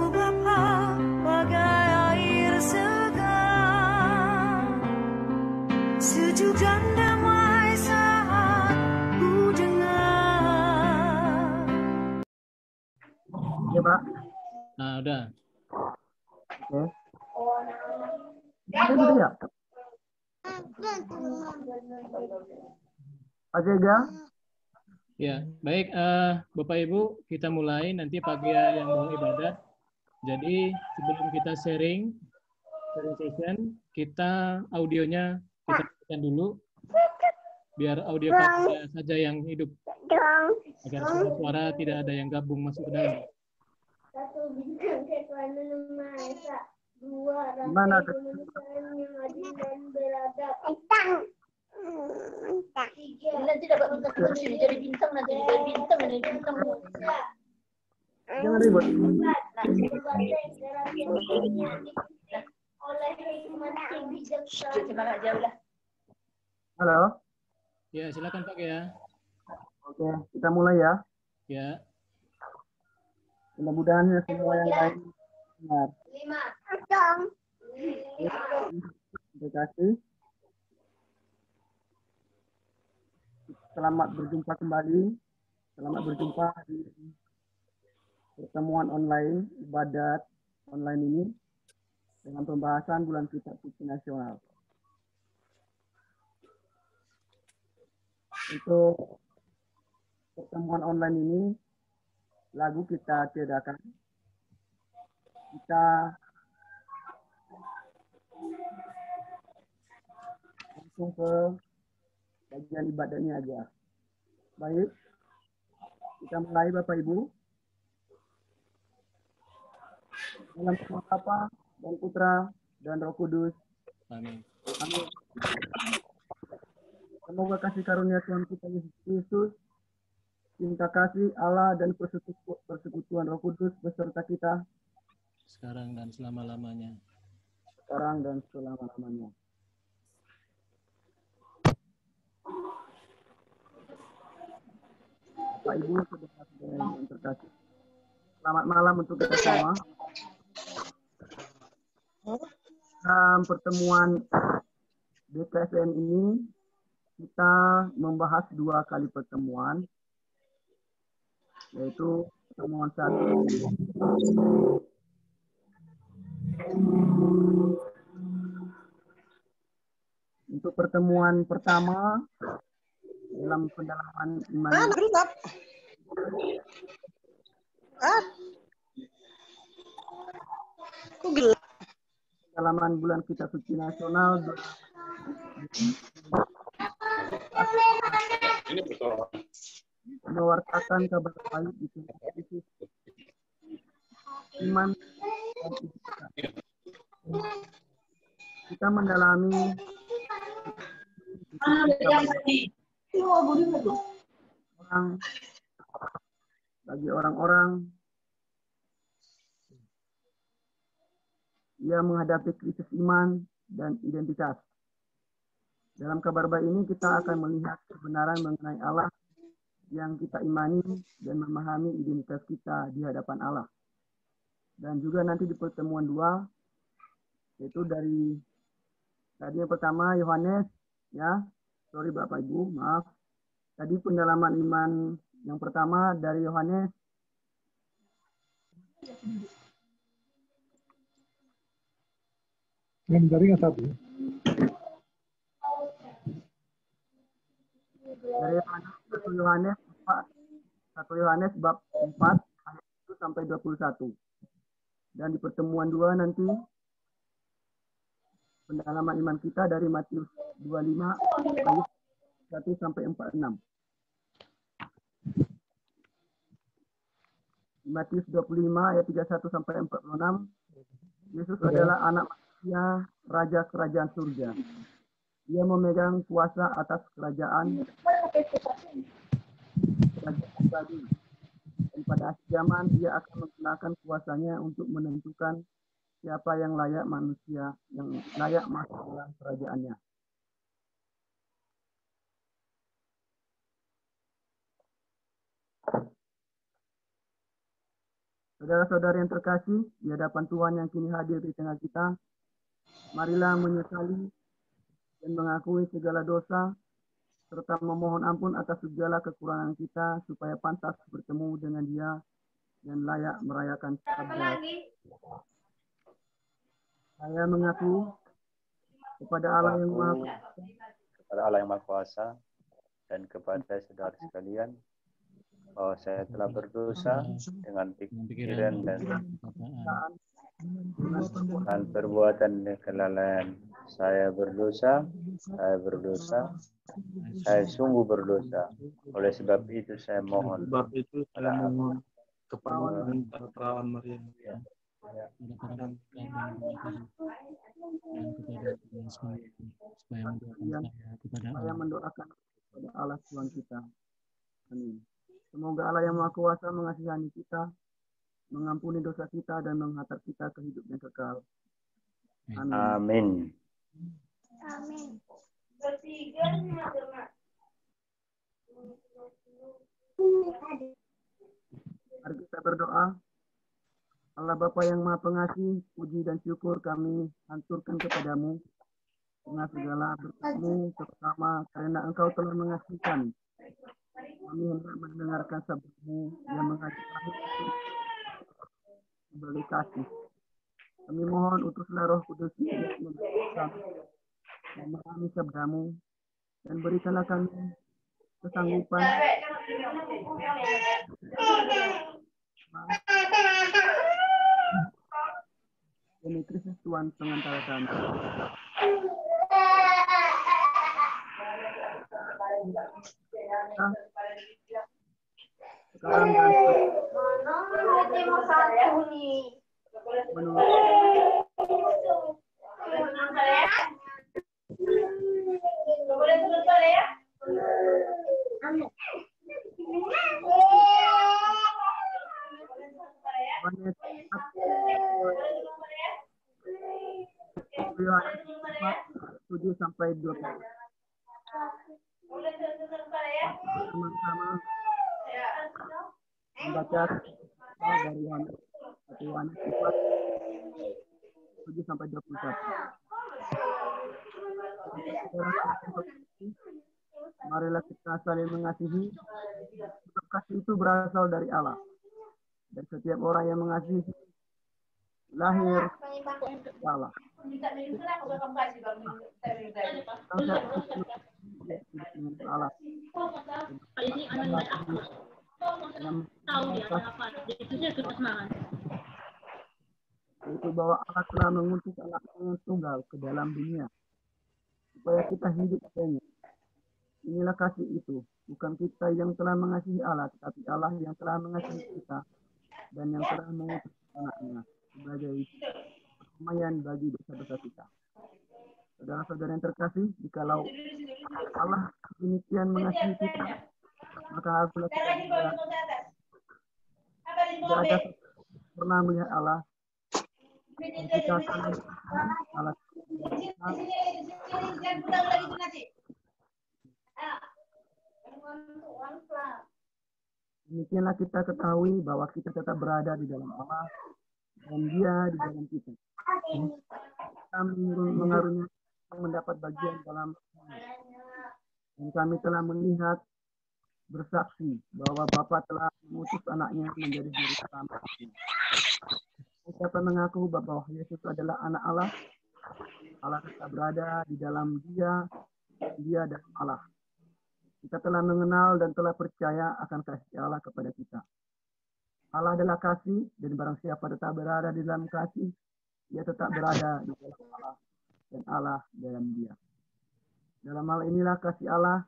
Bapa bagai air segar, sejuk dan damai saat ku dengar. Ya, Pak. Nah, udah. Oke. Ini udah ya? Pak Jega? Ya, baik Bapak Ibu, kita mulai nanti pagi yang mau ibadah. Jadi sebelum kita sharing session, kita audionya kita tekan dulu biar audio Pak saja yang hidup agar suara tidak ada yang gabung masuk ke dalam. Satu bintang kekuatan Maha dua Mana rantai pemanusiaan yang adil dan beradab. Tiga. Nanti dapat bintang jadi bintang nanti jadi bintang menjadi bintang. Jangan ribut. Oleh hikmat yang bijaksana. Halo. Ya, silakan Pak ya. Oke, kita mulai ya. Ya. Mudah-mudahan semua yang lain benar. 5. Terima kasih. Selamat berjumpa kembali. Selamat berjumpa di pertemuan online, ibadat online ini dengan pembahasan bulan kitab suci nasional. Untuk pertemuan online ini, lagu kita tiadakan. Kita langsung ke bagian ibadahnya aja. Baik, kita mulai Bapak Ibu. Dalam nama Bapa dan Putra dan Roh Kudus. Amin. Amin. Semoga kasih karunia Tuhan kita Yesus Kristus, cinta kasih Allah dan persekutuan Roh Kudus beserta kita Sekarang dan selama-lamanya. sekarang dan selama-lamanya. Bapak Ibu, saudara-saudara yang terkasih, selamat malam untuk kita semua. Dalam pertemuan BKSN ini kita membahas 2 kali pertemuan, yaitu pertemuan 1 untuk pertemuan pertama dalam pendalaman iman. Pendalaman bulan kitab suci nasional mewartakan kabar baik di Kristus, iman dan ibadah. Kita mendalami bagi orang-orang yang menghadapi krisis iman dan identitas. Dalam kabar baik ini kita akan melihat kebenaran mengenai Allah yang kita imani dan memahami identitas kita di hadapan Allah. Dan juga nanti di pertemuan 2, yaitu dari tadi yang pertama Yohanes, ya, sorry Bapak Ibu, maaf. Tadi pendalaman iman yang pertama dari Yohanes. Yang jaringan 1. Dari Yohanes 1 Yohanes bab 4 ayat 1 sampai 21. Dan di pertemuan 2 nanti pendalaman iman kita dari Matius 25 ayat 1 sampai 46. Matius 25 ayat 31 sampai 46. Yesus adalah anak manusia, raja kerajaan surga. Dia memegang kuasa atas kerajaan tadi. Dan pada akhir zaman dia akan menggunakan kuasanya untuk menentukan siapa yang layak manusia, yang layak masuk dalam kerajaannya. Saudara-saudara yang terkasih, di hadapan Tuhan yang kini hadir di tengah kita, marilah menyesali dan mengakui segala dosa, serta memohon ampun atas segala kekurangan kita, supaya pantas bertemu dengan Dia dan layak merayakan sabda. Saya mengaku kepada Allah yang Maha Aku kepada Allah yang Maha Kuasa dan kepada saudara sekalian bahwa saya telah berdosa dengan pikiran dan dengan perbuatan dan kelalaian. Saya berdosa, saya sungguh berdosa. Oleh sebab itu saya mohon keperawan Maria. Saya mendoakan kepada Allah Tuhan kita. Amin. Semoga Allah yang Maha Kuasa mengasihani kita, mengampuni dosa kita, dan menghantar kita ke hidup yang kekal. Amin. Amin. Amin. Mari kita berdoa. Allah Bapa yang Maha Pengasih, puji dan syukur kami haturkan kepadamu dengan segala berkat-Mu terutama karena Engkau telah mengasihi kami. Kami hendak mendengarkan sabda-Mu yang mengajak kami sebagai kasih. Kami mohon utuslah Roh Kudus untuk memahami sabda-Mu dan berikanlah kami kesanggupan demi Kristus Tuhan pengantara kami. Sekarang dan menurut Yohanes 7 sampai 20. Sama-sama membaca dari Yohanes 7 sampai 21. Marilah kita saling mengasihi. Sebab kasih itu berasal dari Allah. Dan setiap orang yang mengasihi lahir Allah. Allah. Itu bahwa Allah telah mengutus anak-Nya tunggal ke dalam dunia supaya kita hidup padanya. Inilah kasih itu, bukan kita yang telah mengasihi Allah, tetapi Allah yang telah mengasihi kita dan yang telah mengutus anak-Nya sebagai pembayaran bagi dosa-dosa kita. Saudara-saudara yang terkasih, jikalau Allah demikian mengasihi kita, maka haruslah kita juga tidak ada pernah melihat Allah. Dan kita akan Allah. Demikianlah kita ketahui bahwa kita tetap berada di dalam Allah dan Dia di dalam kita. Kita mengaruniai mendapat bagian dalam dan kami telah melihat bersaksi bahwa Bapa telah mengutus anaknya menjadi juru selamat. Siapa mengaku bahwa Yesus adalah anak Allah, Allah tetap berada di dalam Dia dan Allah. Kita telah mengenal dan telah percaya akan kasih Allah kepada kita. Allah adalah kasih, dan barang siapa tetap berada di dalam kasih, Dia tetap berada di dalam Allah, dan Allah dalam Dia. Dalam hal inilah kasih Allah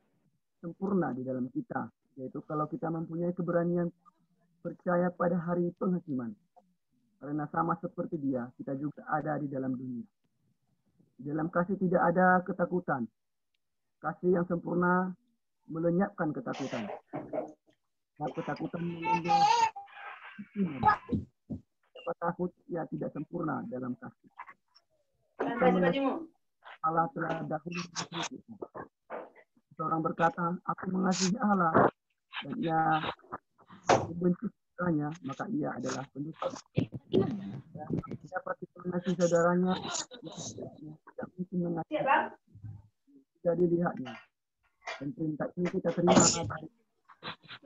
sempurna di dalam kita, yaitu kalau kita mempunyai keberanian percaya pada hari penghakiman. Karena sama seperti Dia, kita juga ada di dalam dunia. Di dalam kasih tidak ada ketakutan. Kasih yang sempurna melenyapkan ketakutan. Ketakutan mengambil siapa takut, ia tidak sempurna dalam kasih. Allah telah dahulu mengasihi kita. Seorang berkata, aku mengasihi Allah, dan ia membenci saudaranya, maka ia adalah pendusta. Siapa tidak mengasihi saudaranya, tidak mungkin mengasihi, tidak dilihatnya. Dan perintah ini kita terima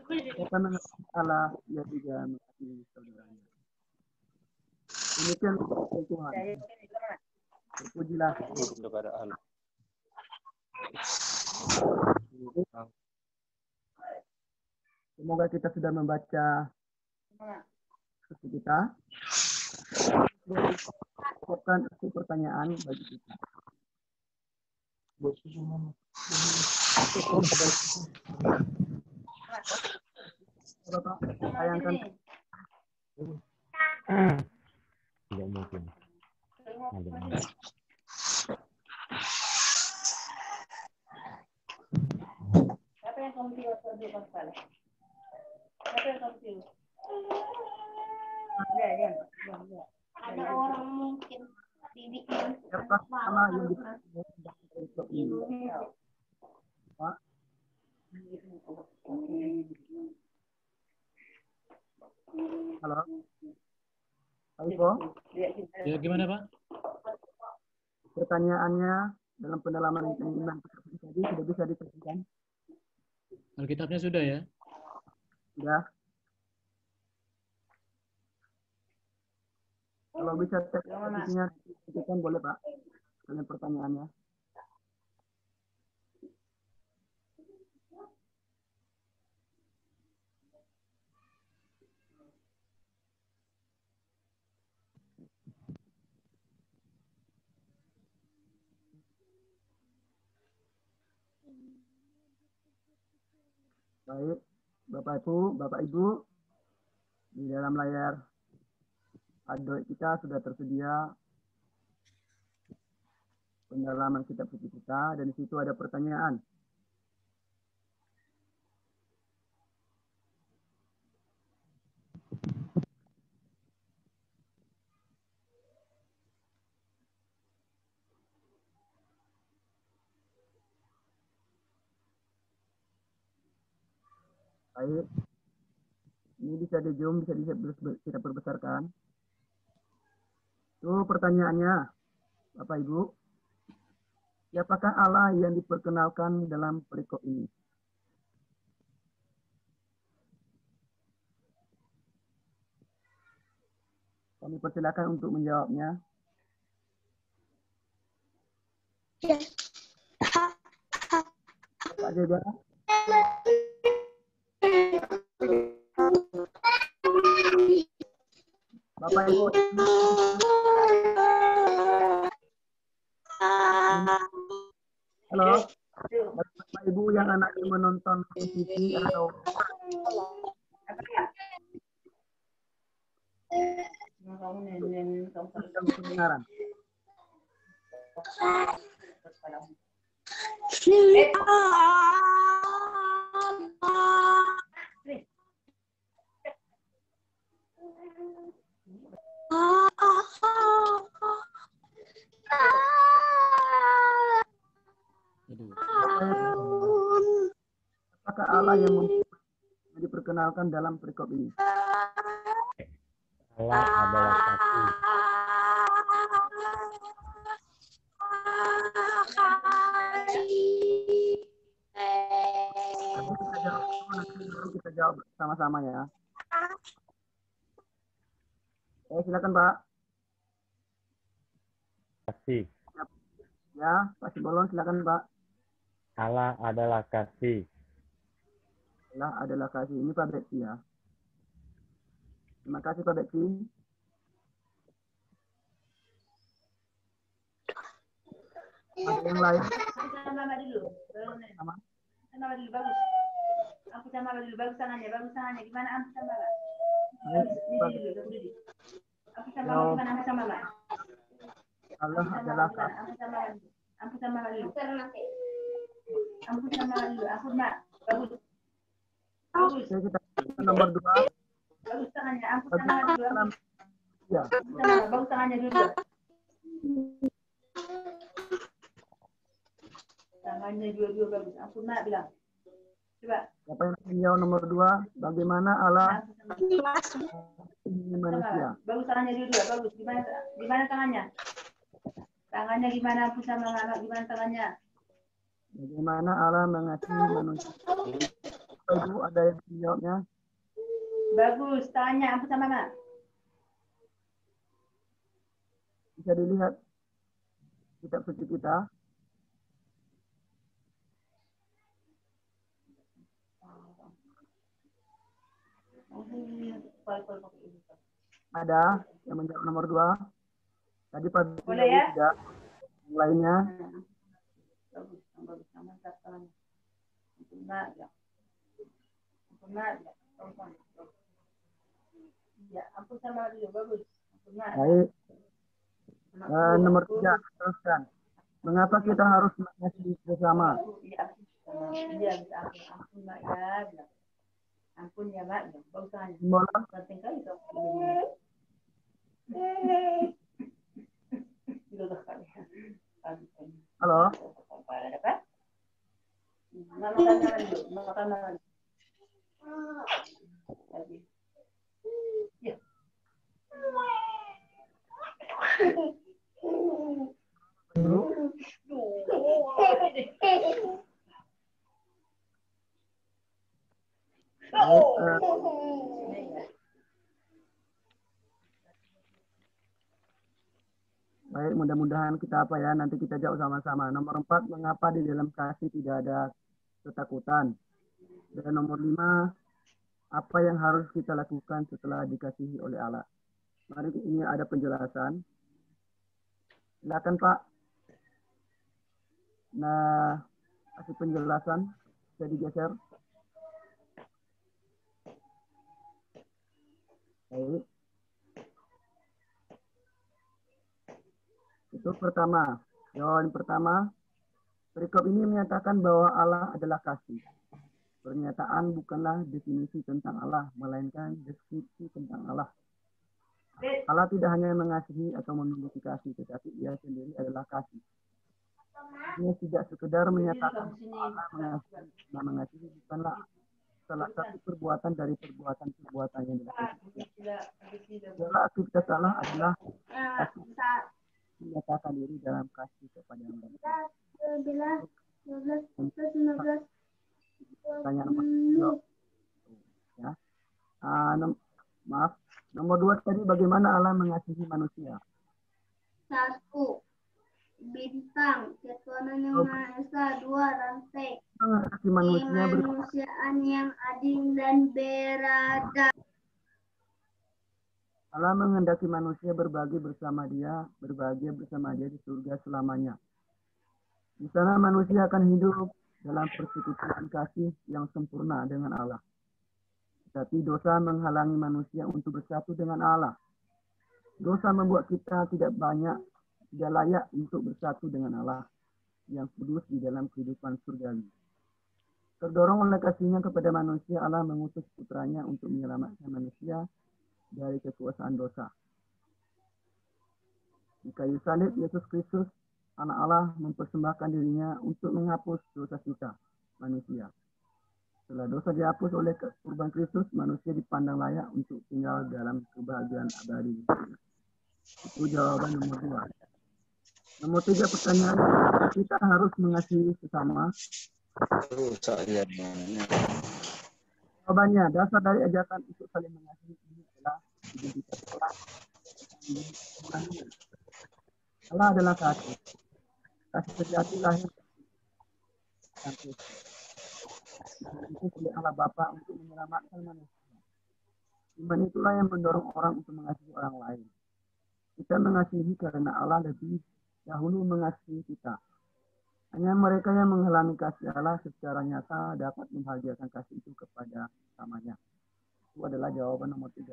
dari siapa mengasihi Allah, ia juga mengasihi saudaranya. Demikian Tuhan. Terpujilah kepada Allah. Semoga kita sudah membaca skripsi kita. Siapkan satu pertanyaan bagi kita. Bapak, sayangkan Tidak mungkin. Siapa yang confuse waktu dia pasal? Siapa yang confuse? Ya. Ada orang mungkin didiknya. siapa nama yang diperlukan ini? Pak, halo, Pak Iko, Ya, gimana Pak? pertanyaannya dalam pendalaman iman tadi sudah bisa diteruskan? Alkitabnya sudah ya? Sudah. Kalau bisa teksnya dituliskan boleh Pak, dengan pertanyaannya. Baik, Bapak Ibu, di dalam layar Android kita sudah tersedia pendalaman kitab suci kita, dan di situ ada pertanyaan. Baik, ini bisa di zoom, bisa kita perbesarkan. Itu pertanyaannya, Bapak Ibu. Siapakah Allah yang diperkenalkan dalam perikop ini? Kami persilakan untuk menjawabnya. Pak Jaga. Bapak Ibu. Halo. Bapak Ibu yang anaknya menonton TV atau kebenaran. Apakah Allah yang diperkenalkan dalam perikop ini? Allah adalah kasih. Kita jawab sama-sama ya. Silakan Pak. Kasih. Ya, Pak Sibolon silakan Pak. Allah adalah kasih. Allah adalah kasih. Ini Pak Beksi ya. Terima kasih Pak Beksi. Ada yang lain? Sama dulu. Sama. Sama dulu bagus. Aku sama dulu bagus tangannya. Gimana aku sama lah? Aku sama gimana aku sama lah? Allah adalah kasih. Aku sama dulu. Aku sama dulu. Aku nak bagus. Bagus. Oke, kita nomor 2. Bagus tangannya. Aku sama dulu. Ya. Bagus tangannya dulu. Tangannya dua-dua bagus. Aku nak bilang. Coba. Siapa yang menjawab nomor 2? Bagaimana Allah mengasihi manusia? Bagus tangannya dulu ya, bagus. Gimana tangannya? Tangannya gimana? Sama anak gimana tangannya? Bagaimana Allah mengasihi manusia? Ibu ada yang menjawabnya? Bagus, tangannya ampun sama anak. Bisa dilihat kitab suci kita. Ada yang menjawab nomor 2. Tadi pada Boleh ya? tidak. Yang lainnya. Bagus, bagus. Mantap tangannya. Benar ya. Benar ya. Ya, ampun sama dulu, bagus. Benar. Baik. Nomor 3, teruskan. Mengapa kita harus mengasihi bersama? Iya, bisa ampun Mak ya. Ampun ya Mak, bagus tangannya. Simbolan. Penting kali dong. Halo. Baik, mudah-mudahan kita apa ya, nanti kita jawab sama-sama. Nomor 4, mengapa di dalam kasih tidak ada ketakutan? Dan nomor 5, apa yang harus kita lakukan setelah dikasihi oleh Allah? Mari ini ada penjelasan. Silakan Pak. Nah, kasih penjelasan. Bisa digeser. Baik. Itu pertama. Jawaban pertama, perikop ini menyatakan bahwa Allah adalah kasih. Pernyataan bukanlah definisi tentang Allah, melainkan deskripsi tentang Allah. Allah tidak hanya mengasihi atau memiliki kasih, tetapi Ia sendiri adalah kasih. Ia tidak sekedar menyatakan bahwa Allah mengasihi, bukanlah salah satu perbuatan dari perbuatan-perbuatan yang dilakukan. Segala aktivitas Allah adalah kasih, menyatakan diri dalam kasih kepada Allah. Pertanyaan nomor 2. Ya. Maaf. Nomor 2 tadi, bagaimana Allah mengasihi manusia? 1. Bintang, ketuhanan yang Maha Esa. 2. Rantai, Mengasihi manusia kemanusiaan yang adil dan beradab. Allah menghendaki manusia berbahagia bersama Dia di surga selamanya. Di sana manusia akan hidup dalam persekutuan kasih yang sempurna dengan Allah. Tetapi dosa menghalangi manusia untuk bersatu dengan Allah. Dosa membuat kita tidak layak untuk bersatu dengan Allah yang kudus di dalam kehidupan surgawi. Terdorong oleh kasihnya kepada manusia, Allah mengutus putranya untuk menyelamatkan manusia dari kekuasaan dosa. Di kayu salib, Yesus Kristus, Anak Allah, mempersembahkan dirinya untuk menghapus dosa kita, manusia. Setelah dosa dihapus oleh kurban Kristus, manusia dipandang layak untuk tinggal dalam kebahagiaan abadi. Itu jawaban nomor 2. Nomor 3 pertanyaan, kita harus mengasihi sesama. Jawabannya, dasar dari ajakan untuk saling mengasihi ini adalah identitas Allah. Allah adalah kasih. Kasih sejati lahir dan Kristus. Itu oleh Allah Bapa untuk menyelamatkan manusia. Iman itulah yang mendorong orang untuk mengasihi orang lain. Kita mengasihi karena Allah lebih dahulu mengasihi kita. Hanya mereka yang mengalami kasih Allah secara nyata dapat membahagiakan kasih itu kepada samanya. Itu adalah jawaban nomor 3.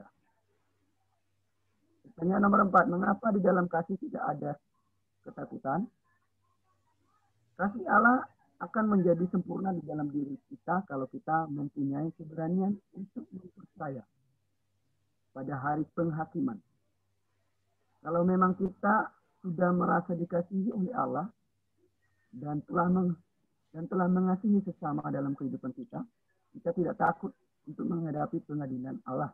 Pertanyaan nomor 4, mengapa di dalam kasih tidak ada ketakutan? Kasih Allah akan menjadi sempurna di dalam diri kita kalau kita mempunyai keberanian untuk mempercaya pada hari penghakiman. Kalau memang kita sudah merasa dikasihi oleh Allah dan telah mengasihi sesama dalam kehidupan kita, Kita tidak takut untuk menghadapi pengadilan Allah.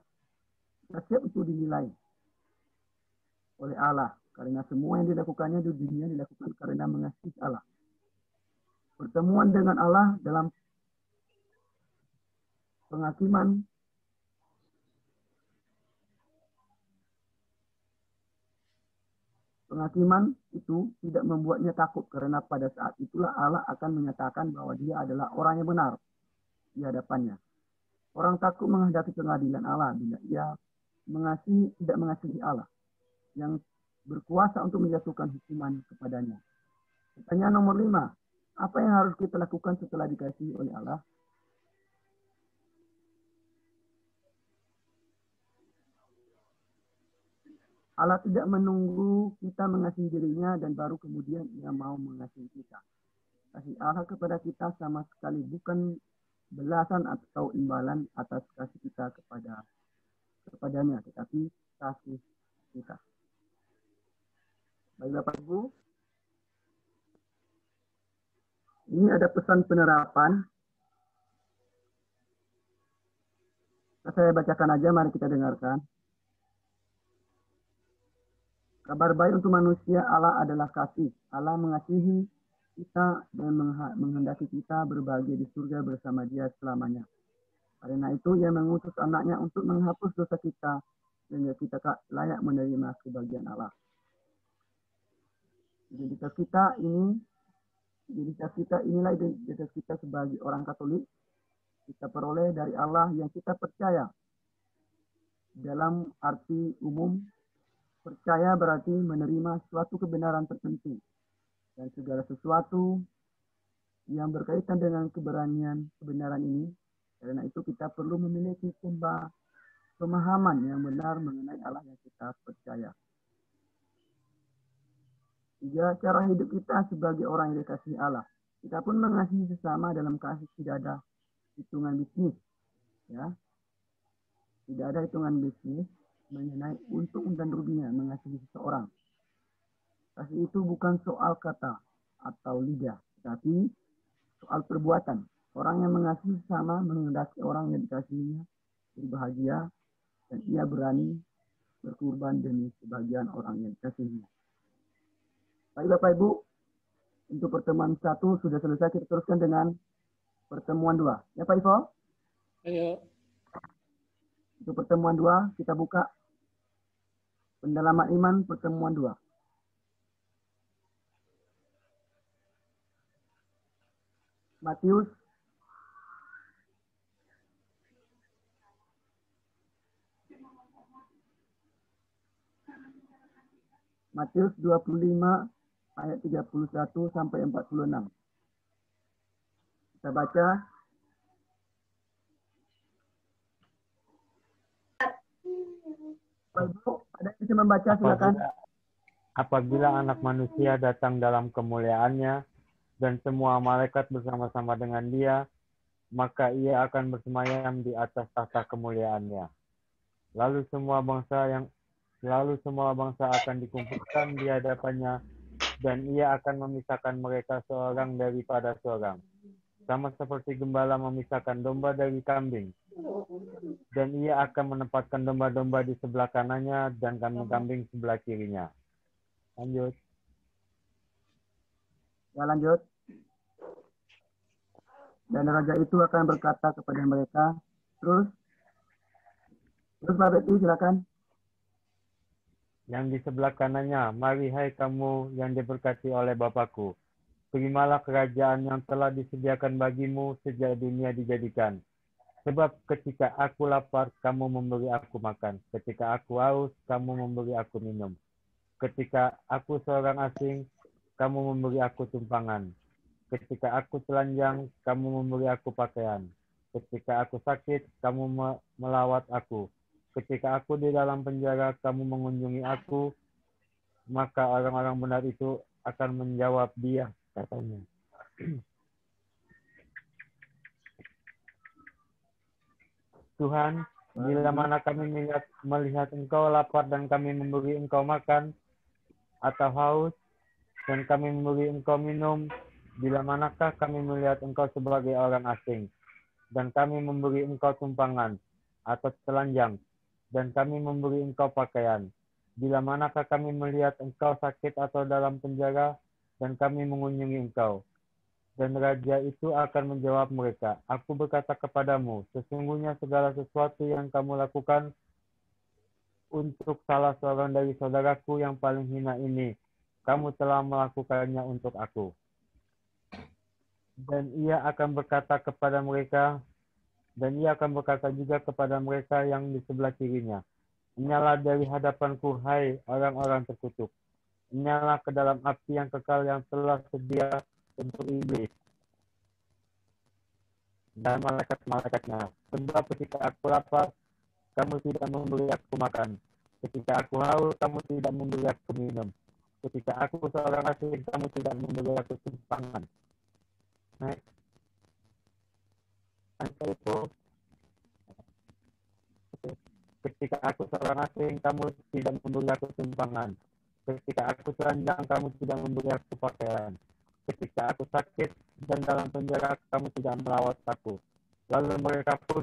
Kita siap untuk dinilai oleh Allah. Karena semua yang dilakukannya di dunia dilakukan karena mengasihi Allah. Pertemuan dengan Allah dalam penghakiman itu tidak membuatnya takut karena pada saat itulah Allah akan menyatakan bahwa dia adalah orang yang benar di hadapannya. Orang takut menghadapi pengadilan Allah bila ia tidak mengasihi Allah yang berkuasa untuk menjatuhkan hukuman kepadanya. Pertanyaan nomor 5. Apa yang harus kita lakukan setelah dikasihi oleh Allah? Allah tidak menunggu kita mengasihi dirinya dan baru kemudian ia mau mengasihi kita. Kasih Allah kepada kita sama sekali bukan belasan atau imbalan atas kasih kita kepadanya, tetapi kasih kita. Baik Bapak Ibu, ini ada pesan penerapan. Saya bacakan aja, mari kita dengarkan. Kabar baik untuk manusia, Allah adalah kasih. Allah mengasihi kita dan menghendaki kita berbahagia di surga bersama Dia selamanya. Karena itu Ia mengutus anaknya untuk menghapus dosa kita sehingga kita layak menerima kebahagiaan Allah. Identitas kita inilah identitas kita sebagai orang Katolik. Kita peroleh dari Allah yang kita percaya. Dalam arti umum, percaya berarti menerima suatu kebenaran tertentu dan segala sesuatu yang berkaitan dengan kebenaran ini. Karena itu kita perlu memiliki pemahaman yang benar mengenai Allah yang kita percaya. 3. Cara hidup kita sebagai orang yang dikasihi Allah. Kita pun mengasihi sesama dalam kasih, tidak ada hitungan bisnis. Ya. Tidak ada hitungan bisnis mengenai untung dan ruginya mengasihi seseorang. Kasih itu bukan soal kata atau lidah, tetapi soal perbuatan. Orang yang mengasihi sesama menghendaki orang yang dikasihinya berbahagia dan ia berani berkorban demi kebahagiaan orang yang dikasihinya. Baik Bapak Ibu, untuk pertemuan 1 sudah selesai, kita teruskan dengan pertemuan 2. Ya Pak Ivo? Ayo. Untuk pertemuan 2 kita buka pendalaman iman pertemuan 2. Matius 25 ayat 31 sampai 46. Kita baca. Ibu, ada yang bisa membaca, silakan. Apabila anak manusia datang dalam kemuliaannya dan semua malaikat bersama-sama dengan dia, maka ia akan bersemayam di atas tahta kemuliaannya. Lalu semua bangsa akan dikumpulkan di hadapannya, dan ia akan memisahkan mereka seorang daripada seorang, sama seperti gembala memisahkan domba dari kambing. Dan ia akan menempatkan domba-domba di sebelah kanannya dan kambing-kambing sebelah kirinya. Lanjut. Ya, lanjut. Dan raja itu akan berkata kepada mereka, terus Pak Betty, silakan. Yang di sebelah kanannya, mari hai kamu yang diberkati oleh Bapakku, terimalah kerajaan yang telah disediakan bagimu sejak dunia dijadikan. Sebab ketika aku lapar, kamu memberi aku makan. Ketika aku haus, kamu memberi aku minum. Ketika aku seorang asing, kamu memberi aku tumpangan. Ketika aku telanjang, kamu memberi aku pakaian. Ketika aku sakit, kamu melawat aku. Ketika aku di dalam penjara, kamu mengunjungi aku. Maka orang-orang benar itu akan menjawab dia, katanya. Tuhan, bila mana kami melihat Engkau lapar dan kami memberi Engkau makan, atau haus dan kami memberi Engkau minum, bila manakah kami melihat Engkau sebagai orang asing dan kami memberi engkau tumpangan atau telanjang, dan kami memberi engkau pakaian. Bila manakah kami melihat engkau sakit atau dalam penjara, dan kami mengunjungi engkau. Dan raja itu akan menjawab mereka, aku berkata kepadamu, sesungguhnya segala sesuatu yang kamu lakukan untuk salah seorang dari saudaraku yang paling hina ini, kamu telah melakukannya untuk aku. Dan ia akan berkata juga kepada mereka yang di sebelah kirinya, nyala dari hadapanku, hai orang-orang terkutuk. Nyala ke dalam api yang kekal yang telah sedia untuk iblis dan malaikat-malaikatnya. Sebab ketika aku lapar, kamu tidak memberi aku makan. Ketika aku haus, kamu tidak memberi aku minum. Ketika aku seorang asing, kamu tidak memberi aku tumpangan. Nah, itu ketika aku seorang asing, kamu tidak memberi aku tumpangan. Ketika aku telanjang, kamu tidak memberi aku pakaian. Ketika aku sakit dan dalam penjara, kamu tidak melawat aku. Lalu mereka pun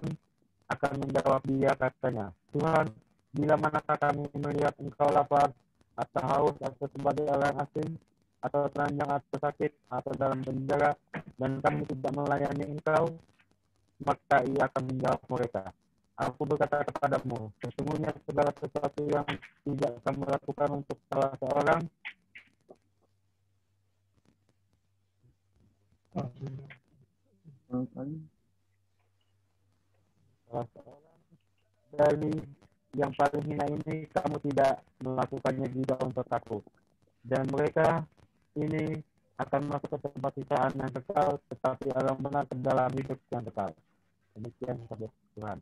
akan menjawab dia, katanya, Tuhan, bila manakah kami melihat engkau lapar, atau haus, atau sebagai orang asing, atau telanjang, atau sakit, atau dalam penjara, dan kami tidak melayani engkau? Maka ia akan menjawab mereka, aku berkata kepadamu, sesungguhnya segala sesuatu yang tidak kamu lakukan untuk salah seorang dari yang paling hina ini, kamu tidak melakukannya juga untuk aku. Dan mereka ini akan masuk ke tempat siksaan yang kekal, tetapi orang benar ke dalam hidup yang kekal. Demikian sabda Tuhan.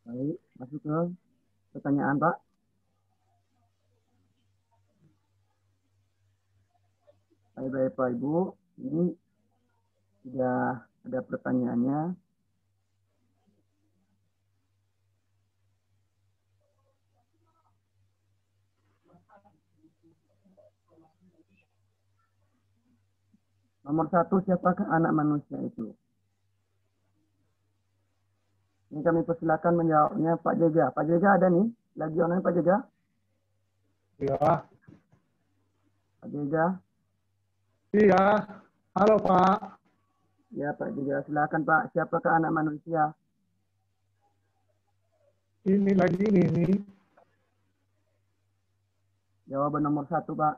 Baik, masuk ke pertanyaan, Pak. Baik, Pak Ibu, ini sudah ada pertanyaannya. Nomor 1, siapakah anak manusia itu? Ini kami persilakan menjawabnya Pak Jega. Pak Jega ada nih? Lagi online Pak Jega? Iya. Pak Jega? Iya. Halo Pak. Ya Pak Jega, silakan Pak. Siapakah anak manusia? Ini lagi ini. Jawaban nomor 1 Pak.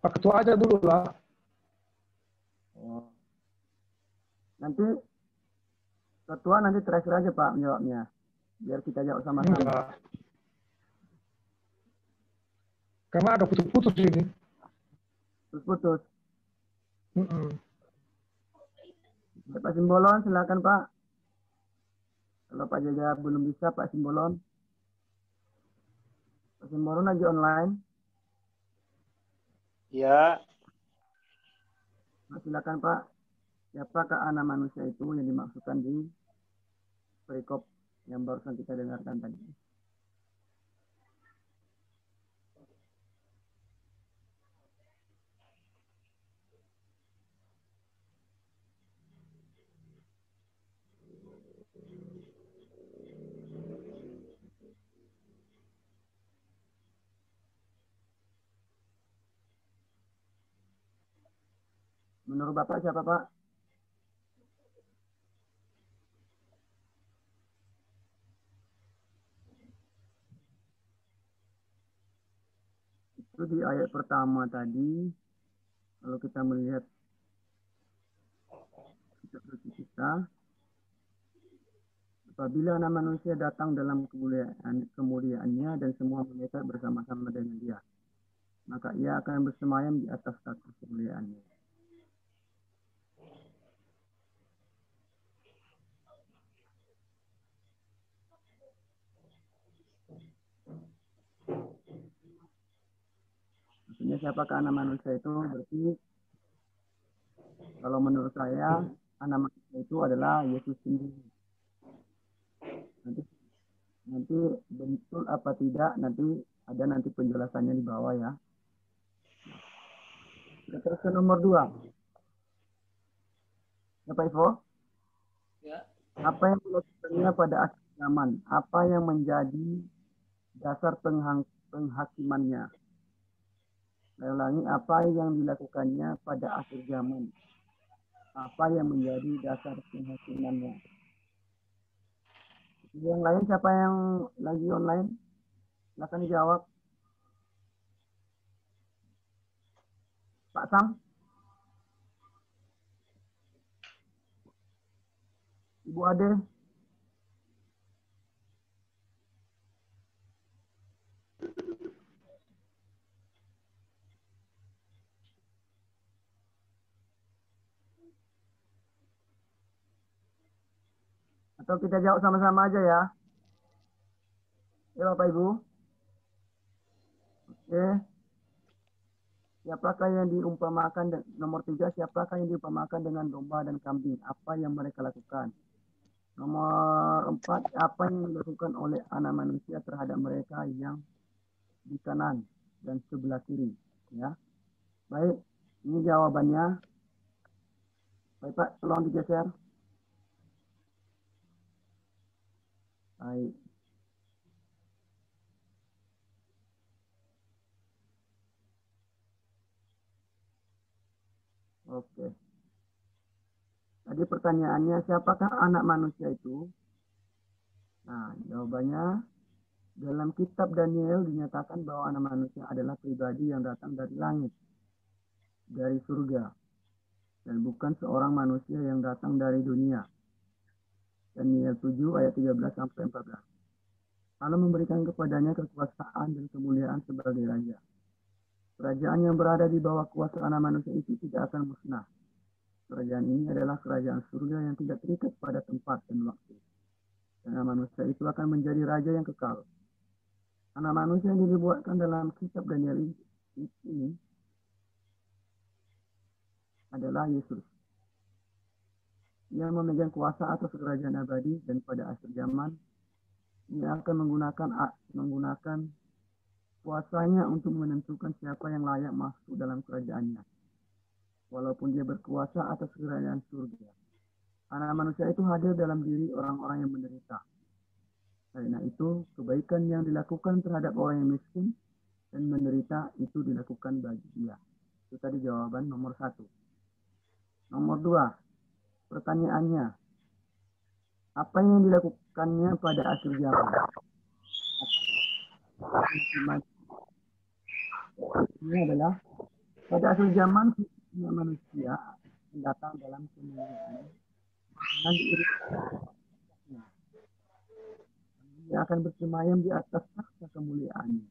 Pak Ketua aja dulu lah. Oh. Nanti Ketua nanti terakhir aja Pak menjawabnya. Biar kita jawab sama-sama. Enggak. Karena ada putus-putus ini. Putus-putus. Pak Simbolon, silakan Pak. Kalau Pak Jaga belum bisa, Pak Simbolon. Pak Simbolon lagi online. Ya. Pak, silakan Pak. Siapakah anak manusia itu yang dimaksudkan di perikop yang barusan kita dengarkan tadi? Menurut Bapak siapa Pak? Itu di ayat pertama tadi, kalau kita melihat kita, apabila anak manusia datang dalam kemuliaannya dan semua malaikat bersama-sama dengan dia, maka ia akan bersemayam di atas kaki kemuliaannya. Maksudnya siapakah anak manusia itu? Berarti kalau menurut saya anak manusia itu adalah Yesus sendiri. Nanti betul apa tidak nanti ada penjelasannya di bawah ya. Terus ke nomor 2. Ya Pak Ivo, Ya. apa yang dilakukannya pada akhir zaman? Apa yang menjadi dasar penghakimannya? Saya ulangi, apa yang dilakukannya pada akhir zaman? Apa yang menjadi dasar penghakimannya? Yang lain siapa yang lagi online? Silakan dijawab. Pak Sam? Ibu Ade? Atau kita jawab sama-sama aja ya? Ya Bapak Ibu? Oke. Siapakah yang diumpamakan, nomor 3, siapakah yang diumpamakan dengan domba dan kambing? Apa yang mereka lakukan? Nomor 4, apa yang dilakukan oleh anak manusia terhadap mereka yang di kanan dan sebelah kiri? Ya, baik. Ini jawabannya. Baik Pak, tolong digeser. Baik. Oke. Tadi pertanyaannya, siapakah anak manusia itu? Nah, jawabannya, dalam kitab Daniel dinyatakan bahwa anak manusia adalah pribadi yang datang dari langit, dari surga, dan bukan seorang manusia yang datang dari dunia. Daniel 7 ayat 13 sampai 14. Lalu memberikan kepadanya kekuasaan dan kemuliaan sebagai raja. Kerajaan yang berada di bawah kuasa anak manusia itu tidak akan musnah. Kerajaan ini adalah kerajaan surga yang tidak terikat pada tempat dan waktu. Dan anak manusia itu akan menjadi raja yang kekal. Anak manusia yang dibuatkan dalam kitab Daniel ini adalah Yesus. Ia memegang kuasa atas kerajaan abadi dan pada akhir zaman ia akan menggunakan kuasanya untuk menentukan siapa yang layak masuk dalam kerajaannya. Walaupun dia berkuasa atas kerajaan surga. Anak manusia itu hadir dalam diri orang-orang yang menderita. Karena itu, kebaikan yang dilakukan terhadap orang yang miskin dan menderita itu dilakukan bagi dia. Itu tadi jawaban nomor 1. Nomor 2, pertanyaannya, apa yang dilakukannya pada akhir zaman? Ini adalah pada akhir zaman manusia datang dalam kemuliaan dan diiringi. Dia akan bersemayam di atas takhta kemuliaannya.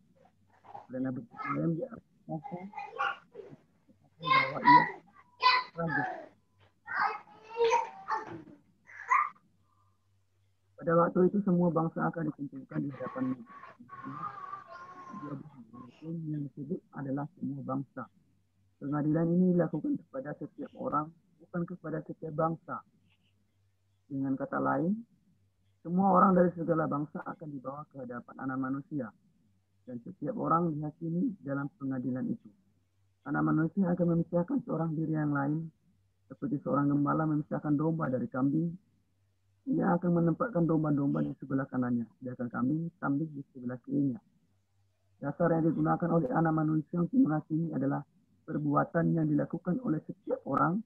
Karena bersemayam di atas takhta bahwa ia raja. Pada waktu itu semua bangsa akan dikumpulkan di hadapan yang disebut adalah semua bangsa. Pengadilan ini dilakukan kepada setiap orang, bukan kepada setiap bangsa. Dengan kata lain, semua orang dari segala bangsa akan dibawa ke hadapan anak manusia. Dan setiap orang dihakimi dalam pengadilan itu. Anak manusia akan memisahkan seorang diri yang lain, seperti seorang gembala memisahkan domba dari kambing. Ia akan menempatkan domba-domba di sebelah kanannya, sedangkan kambing di sebelah kirinya. Dasar yang digunakan oleh anak manusia untuk menghakimi adalah perbuatan yang dilakukan oleh setiap orang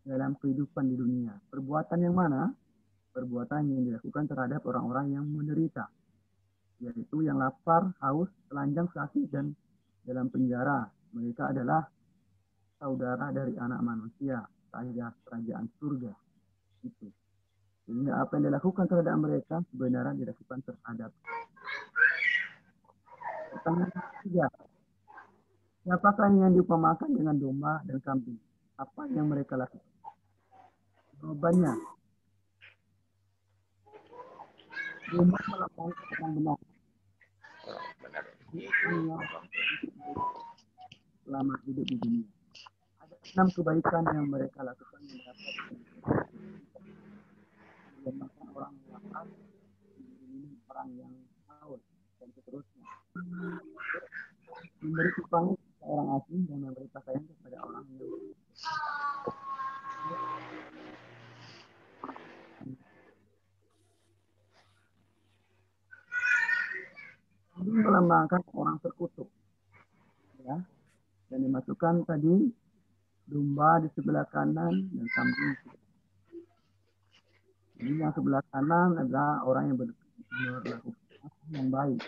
dalam kehidupan di dunia. Perbuatan yang mana? Perbuatan yang dilakukan terhadap orang-orang yang menderita, yaitu yang lapar, haus, telanjang, sakit, dan dalam penjara. Mereka adalah saudara dari anak manusia, kerajaan surga. Itu. Sehingga apa yang dilakukan terhadap mereka sebenarnya dilakukan terhadap. Pertanyaan ketiga, siapakah yang diupamakan dengan domba dan kambing? Apa yang mereka lakukan? Jawabannya, domba melambangkan orang benar. Selama hidup di dunia. Ada 6 kebaikan yang mereka lakukan mendapat makan orang yang lapar, orang yang haus, dan seterusnya. Memberi upah kepada orang asing dan memberi pakaian kepada orang yang kambing melambangkan orang terkutuk. Ya. Dan dimasukkan tadi domba di sebelah kanan dan kambing. Jadi yang sebelah kanan adalah orang yang berlaku yang baik.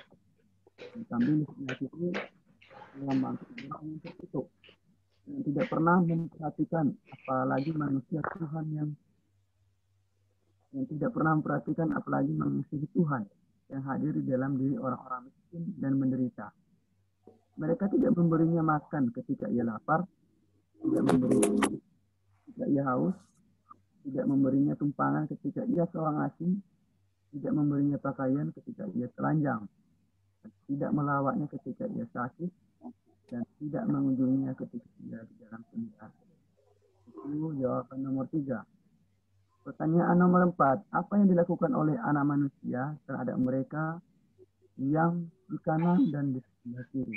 Dan kambing di sebelah kiri melambangkan orang yang terkutuk. Yang tidak pernah memperhatikan, apalagi manusia Tuhan yang tidak pernah memperhatikan, apalagi mengasihi Tuhan yang hadir di dalam diri orang-orang miskin dan menderita. Mereka tidak memberinya makan ketika ia lapar, tidak memberinya ketika ia haus, tidak memberinya tumpangan ketika ia seorang asing, tidak memberinya pakaian ketika ia telanjang, tidak melawatnya ketika ia sakit, dan tidak mengunjunginya ketika ia di dalam penjara. Itu jawaban nomor 3. Pertanyaan nomor 4. Apa yang dilakukan oleh anak manusia terhadap mereka yang di kanan dan di sebelah kiri?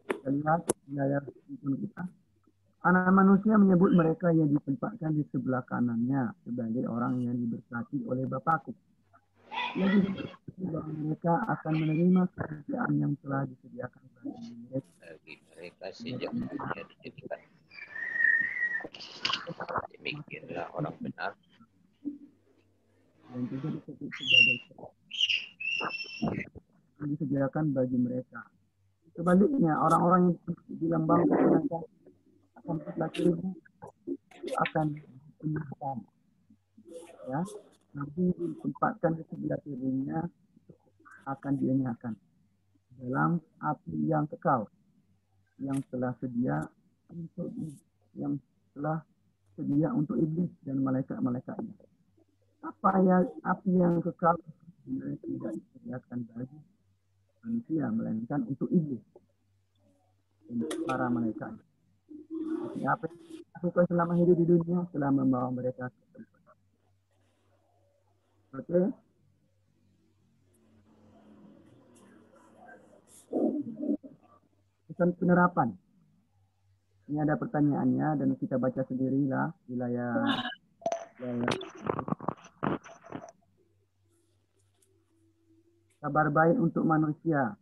Kita lihat di layar kita. Anak manusia menyebut mereka yang ditempatkan di sebelah kanannya sebagai orang yang diberkati oleh Bapakku. Ia juga bahwa mereka akan menerima kerajaan yang telah disediakan bagi mereka sejak dunia dijadikan. Demikianlah orang benar. Dan juga disebut sebagai yang disediakan bagi mereka. Sebaliknya, orang-orang yang dilambangkan mereka akan berlaku akan dipenyahkan. Ya, nanti ditempatkan di sebelah kirinya akan dienyahkan dalam api yang kekal yang telah sedia untuk iblis dan malaikat-malaikatnya. Apa ya api yang kekal sebenarnya tidak disediakan bagi manusia, melainkan untuk iblis dan para malaikat. Tapi apa yang dilakukan selama hidup di dunia telah membawa mereka ke tempat. Oke. Pesan penerapan. Ini ada pertanyaannya dan kita baca sendirilah di layar. Kabar baik untuk manusia.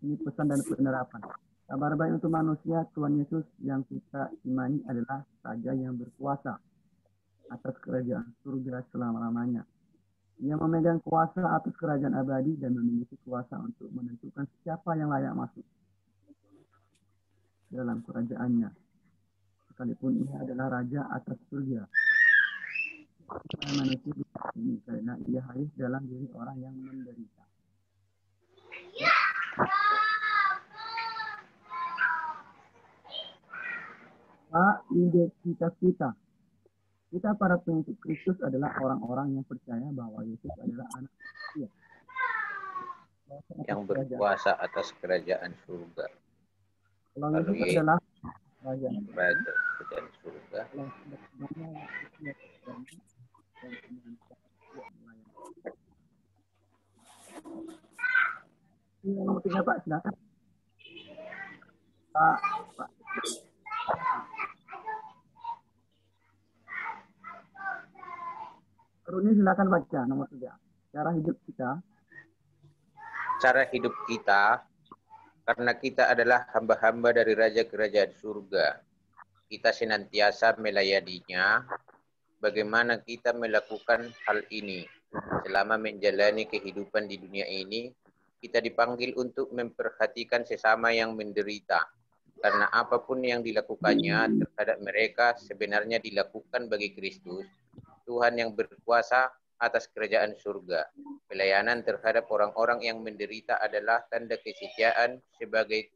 Ini pesan dan penerapan. Kabar baik untuk manusia, Tuhan Yesus yang kita imani adalah Raja yang berkuasa atas kerajaan surga selama-lamanya. Ia memegang kuasa atas kerajaan abadi dan memiliki kuasa untuk menentukan siapa yang layak masuk dalam kerajaannya. Sekalipun ia adalah Raja atas surga. Manusia ini karena ia hadir dalam diri orang yang menderita. Identitas kita. Kita para pengikut Kristus adalah orang-orang yang percaya bahwa Yesus adalah anak manusia yang berkuasa atas kerajaan surga. Kalau Yesus adalah Raja kerajaan surga. Nomor 3 Pak, silakan. Pak. Runi silakan baca nomor 3. Cara hidup kita. Cara hidup kita, karena kita adalah hamba-hamba dari Raja Kerajaan Surga. Kita senantiasa melayaninya. Bagaimana kita melakukan hal ini? Selama menjalani kehidupan di dunia ini, kita dipanggil untuk memperhatikan sesama yang menderita. Karena apapun yang dilakukannya terhadap mereka sebenarnya dilakukan bagi Kristus, Tuhan yang berkuasa atas kerajaan surga. Pelayanan terhadap orang-orang yang menderita adalah tanda kesetiaan sebagai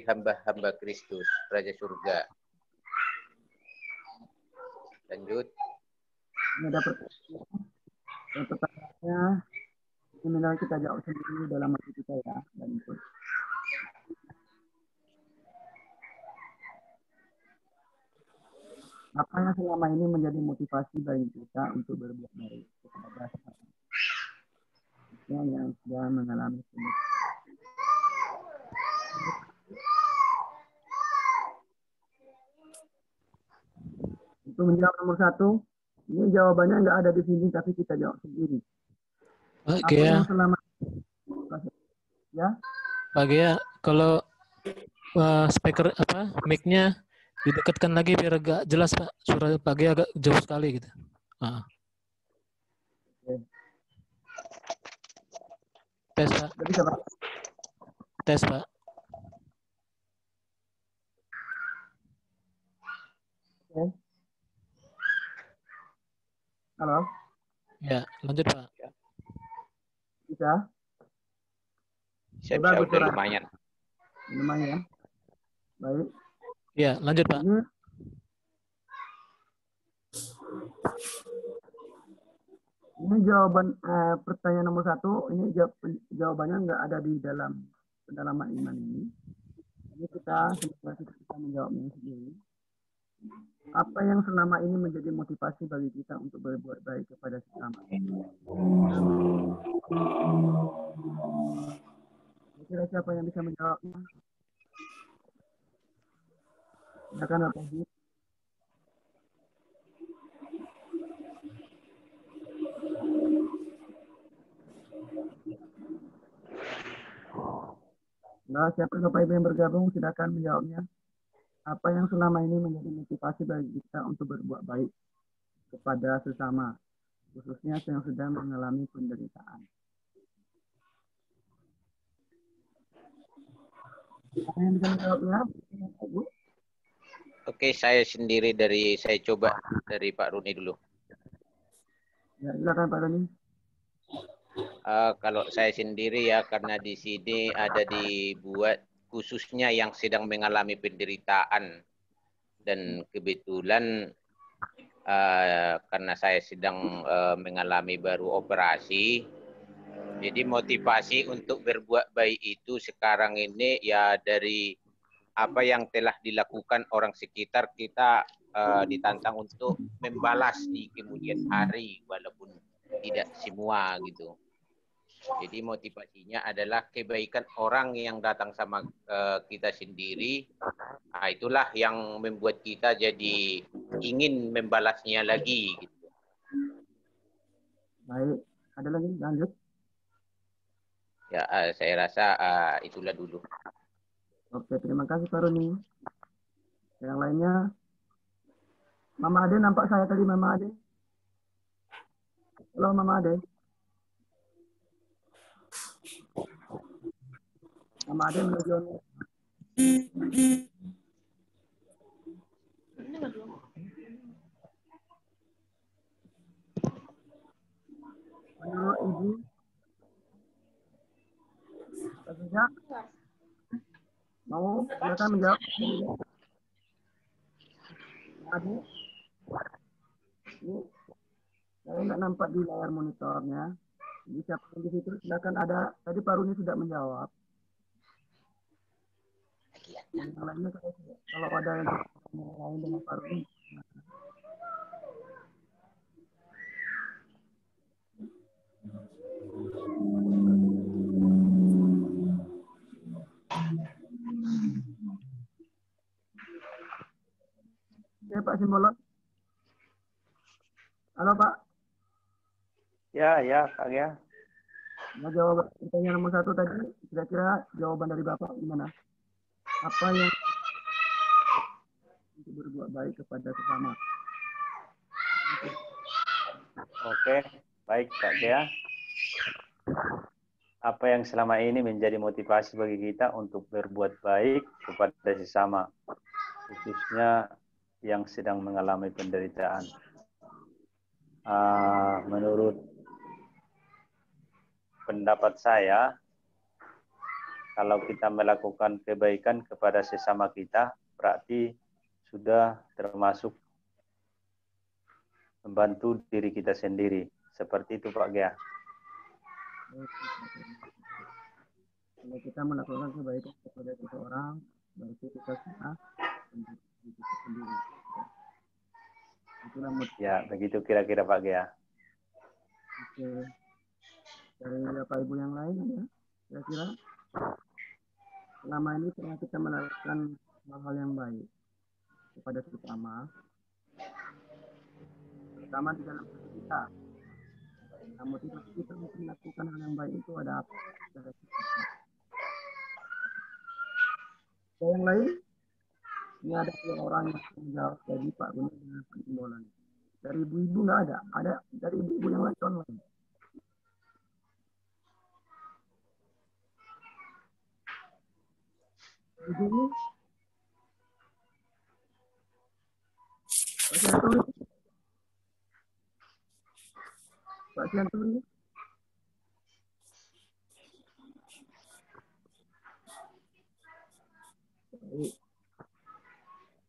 hamba-hamba Kristus, Raja Surga. Lanjut. Ini ada pertanyaannya. Ini kita jawab sendiri dalam hati kita ya. Dan itu. Apa yang selama ini menjadi motivasi bagi kita untuk berbuat baik kepada sesama yang sedang mengalami penyakit? Untuk menjawab nomor 1, Ini jawabannya nggak ada di sini, tapi kita jawab sendiri. Pak Apa Gea, yang selama ya? Pak Gea, kalau speaker mic-nya didekatkan lagi biar agak jelas Pak. Suara Pak Gea agak jauh sekali gitu. Tes Pak. Udah bisa, Pak? Tes Pak. Oke. Halo? Ya, lanjut Pak. Bisa? Saya Bagus, udah Pak. lumayan. Lumayan. Baik. Ya, lanjut Pak. Ini jawaban pertanyaan nomor 1. Ini jawabannya nggak ada di dalam pendalaman iman ini. Ini kita menjawabnya sendiri. Apa yang selama ini menjadi motivasi bagi kita untuk berbuat baik kepada sesama? Kira-kira siapa yang bisa menjawabnya? Silakan Bapak Ibu. Nah, siapa Bapak Ibu yang bergabung, silakan menjawabnya. Apa yang selama ini menjadi motivasi bagi kita untuk berbuat baik kepada sesama, khususnya yang sedang mengalami penderitaan? Apa yang bisa menjawabnya? Oke, saya coba dari Pak Runi dulu. Ya, silakan Pak Runi. Kalau saya sendiri ya, karena di sini ada dibuat khususnya yang sedang mengalami penderitaan, dan kebetulan karena saya sedang mengalami baru operasi, jadi motivasi untuk berbuat baik itu sekarang ini ya dari apa yang telah dilakukan orang sekitar kita, ditantang untuk membalas di kemudian hari walaupun tidak semua gitu. Jadi motivasinya adalah kebaikan orang yang datang sama kita sendiri. Nah, itulah yang membuat kita jadi ingin membalasnya lagi. Gitu. Baik, ada lagi lanjut. Ya, saya rasa itulah dulu. Oke, terima kasih Pak Runi. Yang lainnya, Mama Ade nampak saya tadi, Mama Ade. Halo Mama Ade. Mama Ade menuju. Halo Ibu. Tentunya mau silakan menjawab. Ade. Ini saya nggak nampak di layar monitornya. Jadi siapa yang di situ silakan ada. Tadi Pak Runi sudah menjawab. Yang lainnya kalau ada yang lain dengan Pak Runi. Oke, Pak Simbolon. Halo Pak. Ya, Pak ya. Mau jawab pertanyaan nomor 1 tadi, kira-kira jawaban dari Bapak gimana? Apa yang untuk berbuat baik kepada sesama? Oke, baik Pak Gea. Apa yang selama ini menjadi motivasi bagi kita untuk berbuat baik kepada sesama, khususnya yang sedang mengalami penderitaan? Menurut pendapat saya, kalau kita melakukan kebaikan kepada sesama kita, berarti sudah termasuk membantu diri kita sendiri. Seperti itu Pak Gea. Kalau kita melakukan kebaikan kepada seseorang, berarti kita sudah membantu diri kita sendiri. Itulah ya, begitu kira-kira Pak Gea. Oke. Dari Bapak Ibu yang lain ya, kira-kira selama ini pernah kita melakukan hal-hal yang baik kepada sesama, terutama di dalam hidup kita. Nah, motivasi kita untuk melakukan hal yang baik itu ada apa? Ada yang lain? Ini ada 2 orang yang menjawab dari Pak Guna dengan Pak Imbolan. Dari ibu-ibu nggak ada. Ada dari ibu-ibu yang lain online. Di sini Pak Sianturi. Pak Sianturi.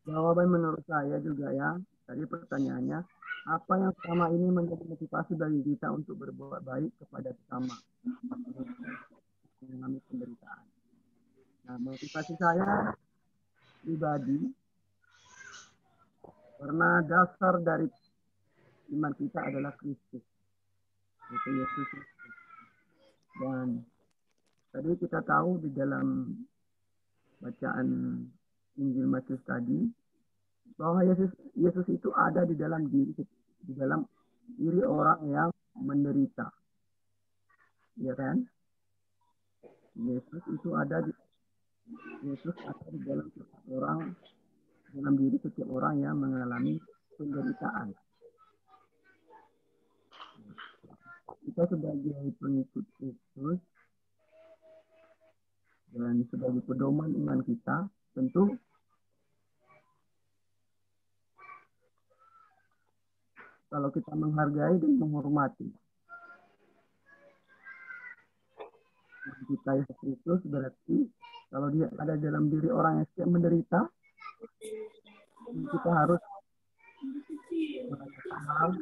Jawaban menurut saya juga ya, tadi pertanyaannya, apa yang selama ini menjadi motivasi bagi kita untuk berbuat baik kepada sesama, mengalami penderitaan. Nah, motivasi saya pribadi, karena dasar dari iman kita adalah Kristus, itu Yesus. Dan tadi kita tahu di dalam bacaan Injil Matius tadi bahwa Yesus itu ada di dalam diri orang yang menderita, ya kan? Yesus ada di dalam diri setiap orang yang mengalami penderitaan. Kita sebagai pengikut Kristus dan sebagai pedoman iman kita, tentu kalau kita menghargai dan menghormati kita Yesus Kristus, berarti kalau dia ada dalam diri orang yang sedang menderita, kita harus melakukan hal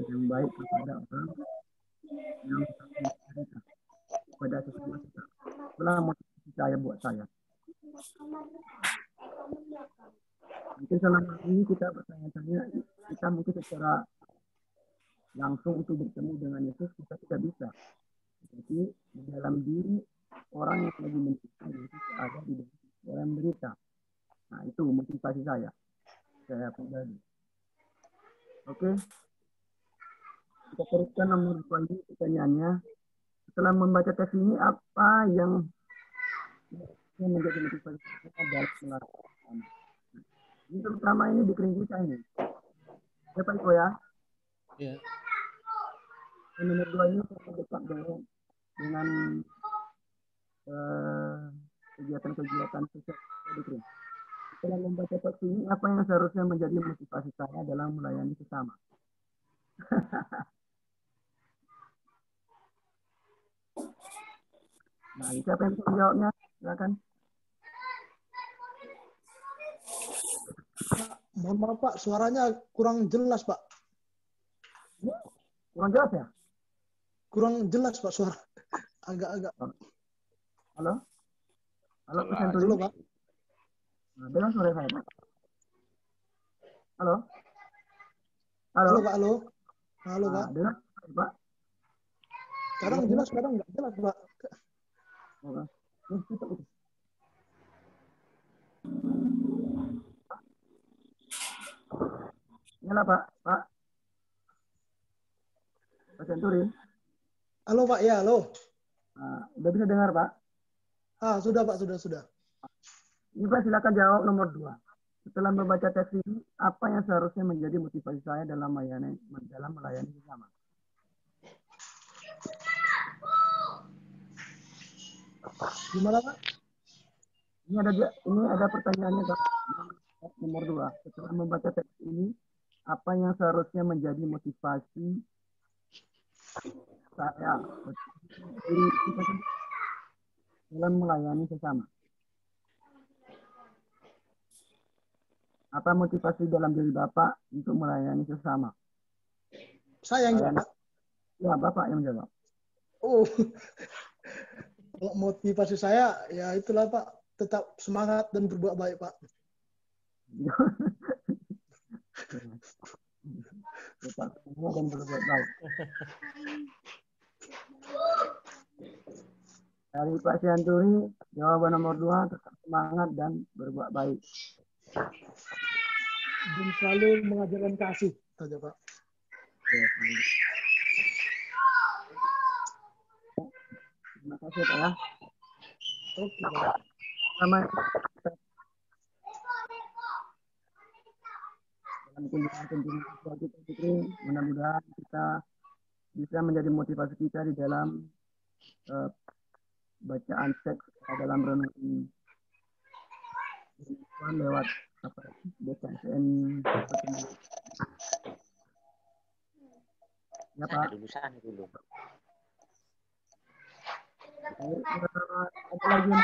yang baik kepada orang yang menderita, kepada sesama kita. Itulah motivasi saya buat saya. Mungkin selama ini kita bertanya-tanya, kita mungkin secara langsung untuk bertemu dengan Yesus kita tidak bisa. Jadi di dalam diri orang yang lagi menderita, Yesus ada di dalam orang yang menderita. Nah, itu motivasi saya pribadi. Oke. Kita teruskan nomor 2 ini pertanyaannya. Setelah membaca teks ini, apa yang menjadi motivasi kita dalam melakukan? Ini terutama ini di kering kita ini. Ya Pak Iko ya? Iya. Yang nomor 2 ini sangat dekat dengan kegiatan-kegiatan sosial di kering. Setelah membaca teks ini, apa yang seharusnya menjadi motivasi saya dalam melayani sesama? Nah, siapa yang bisa menjawabnya? Silakan. Mohon maaf Pak, suaranya kurang jelas Pak. Kurang jelas ya? Kurang jelas Pak suara. Agak-agak. Halo? Halo, Pak Halo Senturi? Pak. Nah, dengar suara saya Pak? Halo? Halo Pak, halo. Halo Pak. Dengar Pak? Kadang jelas, kadang nggak jelas Pak. Nyala Pak. Pak Senturi. Halo Pak, ya halo. Udah bisa dengar Pak? Sudah Pak, sudah. Ini Pak silakan jawab nomor 2. Setelah membaca teks ini, apa yang seharusnya menjadi motivasi saya dalam melayani sesama? Gimana Pak? Ini ada pertanyaannya Pak. Nomor 2. Setelah membaca teks ini, apa yang seharusnya menjadi motivasi saya dalam melayani sesama? Apa motivasi dalam diri Bapak untuk melayani sesama? Saya yang jawab. Ya, Bapak yang jawab. Oh, kalau motivasi saya, ya itulah Pak, tetap semangat dan berbuat baik Pak. Tetap semangat dan berbuat baik. Dari Pak Sianturi, jawaban nomor 2, tetap semangat dan berbuat baik. Dan selalu mengajarkan kasih saja Pak. Terima kasih Pak ya. Sama dalam kunjungan sosial kita Fikri, mudah-mudahan kita bisa menjadi motivasi kita di dalam bacaan teks dalam renungan lewat BKSN. Ya Pak. Sana dulu. Ada lagi yang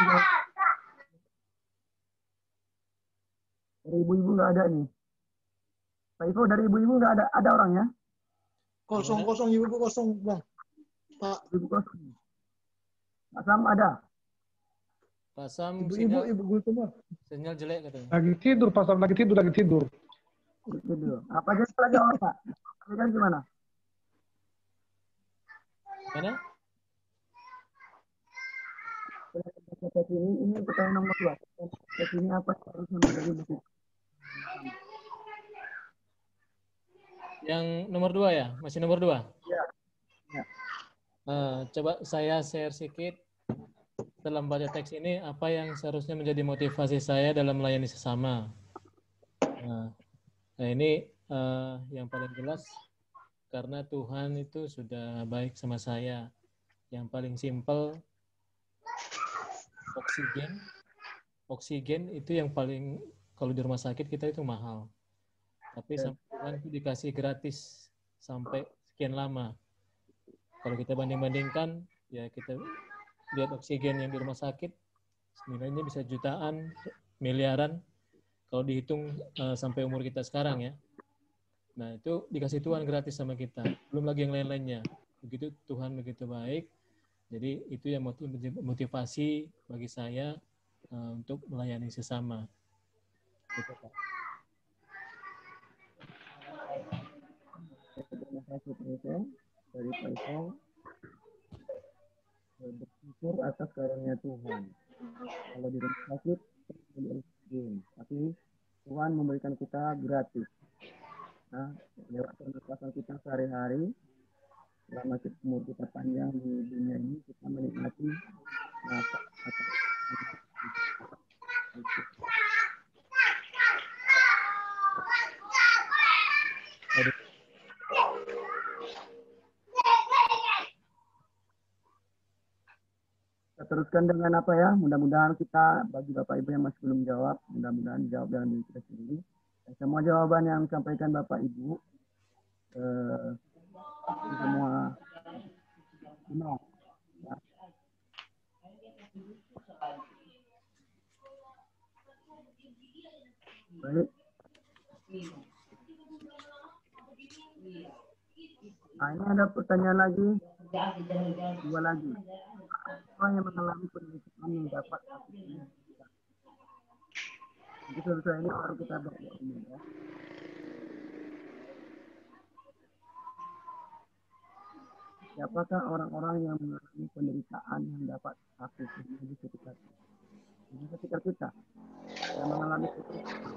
dari ibu-ibu nggak ada nih. Pak Iko, dari ibu-ibu nggak ada orangnya? Kosong ibu kosong bang. Pak. Ibu kosong. Pak Sam ada. Pak Sam ibu semua. Sinyal jelek katanya. Lagi tidur, Pak Sam lagi tidur. Tidur. Apa aja lagi orang Pak? Kan gimana? Mana? Ini pertanyaan nomor 2. Ini apa harusnya menjadi bukti? Yang nomor 2 ya? Masih nomor 2? Ya. Coba saya share sedikit dalam baca teks ini apa yang seharusnya menjadi motivasi saya dalam melayani sesama. Nah ini yang paling jelas karena Tuhan itu sudah baik sama saya. Yang paling simpel oksigen itu yang paling, kalau di rumah sakit kita itu mahal. Tapi sama Tuhan itu dikasih gratis sampai sekian lama. Kalau kita banding-bandingkan, ya kita lihat oksigen yang di rumah sakit, nilainya bisa jutaan, miliaran, kalau dihitung sampai umur kita sekarang ya. Nah itu dikasih Tuhan gratis sama kita. Belum lagi yang lain-lainnya. Begitu Tuhan begitu baik. Jadi itu yang motivasi bagi saya untuk melayani sesama. Gitu, Pak. Terima kasih Pak Eko. Dari Pak Eko, bersyukur atas karunia Tuhan. Kalau di rumah sakit, tapi Tuhan memberikan kita gratis. Nah, lewat pernapasan kita sehari-hari, selama umur kita panjang di dunia ini, kita menikmati nafas atau kita teruskan dengan apa ya? Mudah-mudahan kita, bagi Bapak Ibu yang masih belum jawab, mudah-mudahan dijawab dalam diri kita sendiri. Dan semua jawaban yang disampaikan Bapak Ibu, semua benar. Ya. Baik. Nah, ini ada pertanyaan lagi, 2 lagi. Orang yang mengalami pendidikan yang dapat jadi selesai ini baru kita baca ini ya. Siapakah orang-orang yang mengalami penderitaan yang dapat aktif di sekitar kita yang mengalami penderitaan?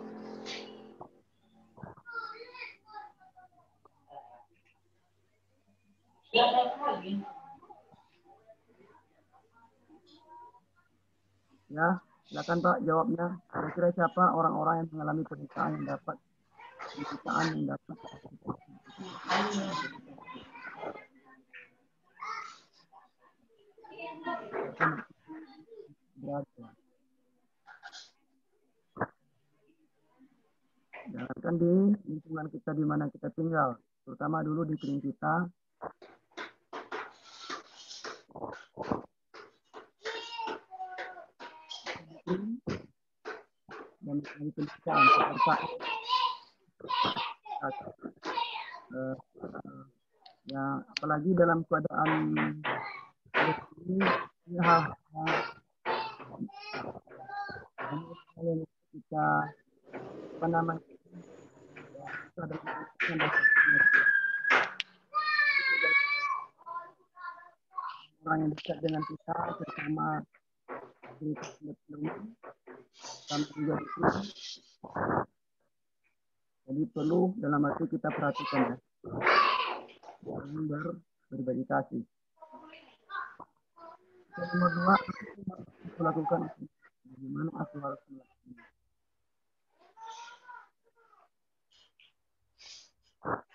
Ya, silakan Pak jawabnya. Kira-kira siapa orang-orang yang mengalami penderitaan yang dapat berada. Jangankan di lingkungan kita di mana kita tinggal, terutama dulu di piring kita. Dan pendidikan ya apalagi dalam keadaan ini hal yang kita orang yang dekat dengan kita terutama jadi perlu dalam arti kita perhatikan ya. dan berbagi kasih. Dan nomor 2, aku lakukan bagaimana aku harus melakukannya.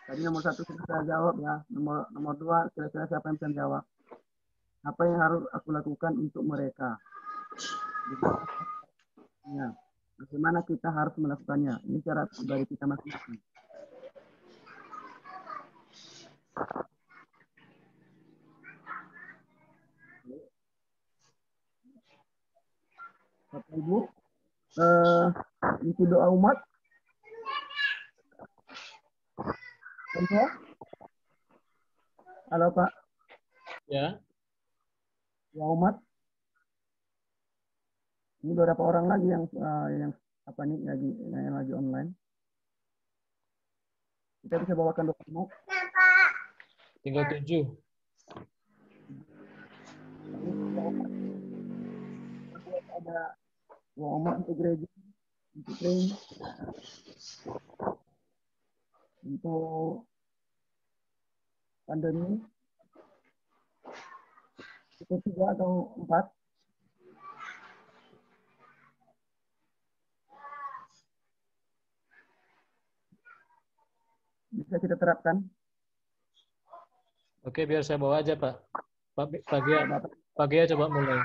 Tadi nomor 1 sudah saya jawab ya. Nomor 2 kira-kira siapa yang bisa jawab? Apa yang harus aku lakukan untuk mereka? Ya, bagaimana kita harus melakukannya? Ini cara pribadi kita masing-masing. Bapak Ibu, itu doa umat. Contoh? Halo Pak. Ya. Doa umat. Ini beberapa orang lagi yang apa nih yang lagi online. Kita bisa bawakan doa umat. Tinggal 7. Ada doa umat untuk gereja, untuk praying, untuk pandemi. Itu 3 atau 4. Bisa kita terapkan. Oke, biar saya bawa aja, Pak. Pak Gia coba mulai.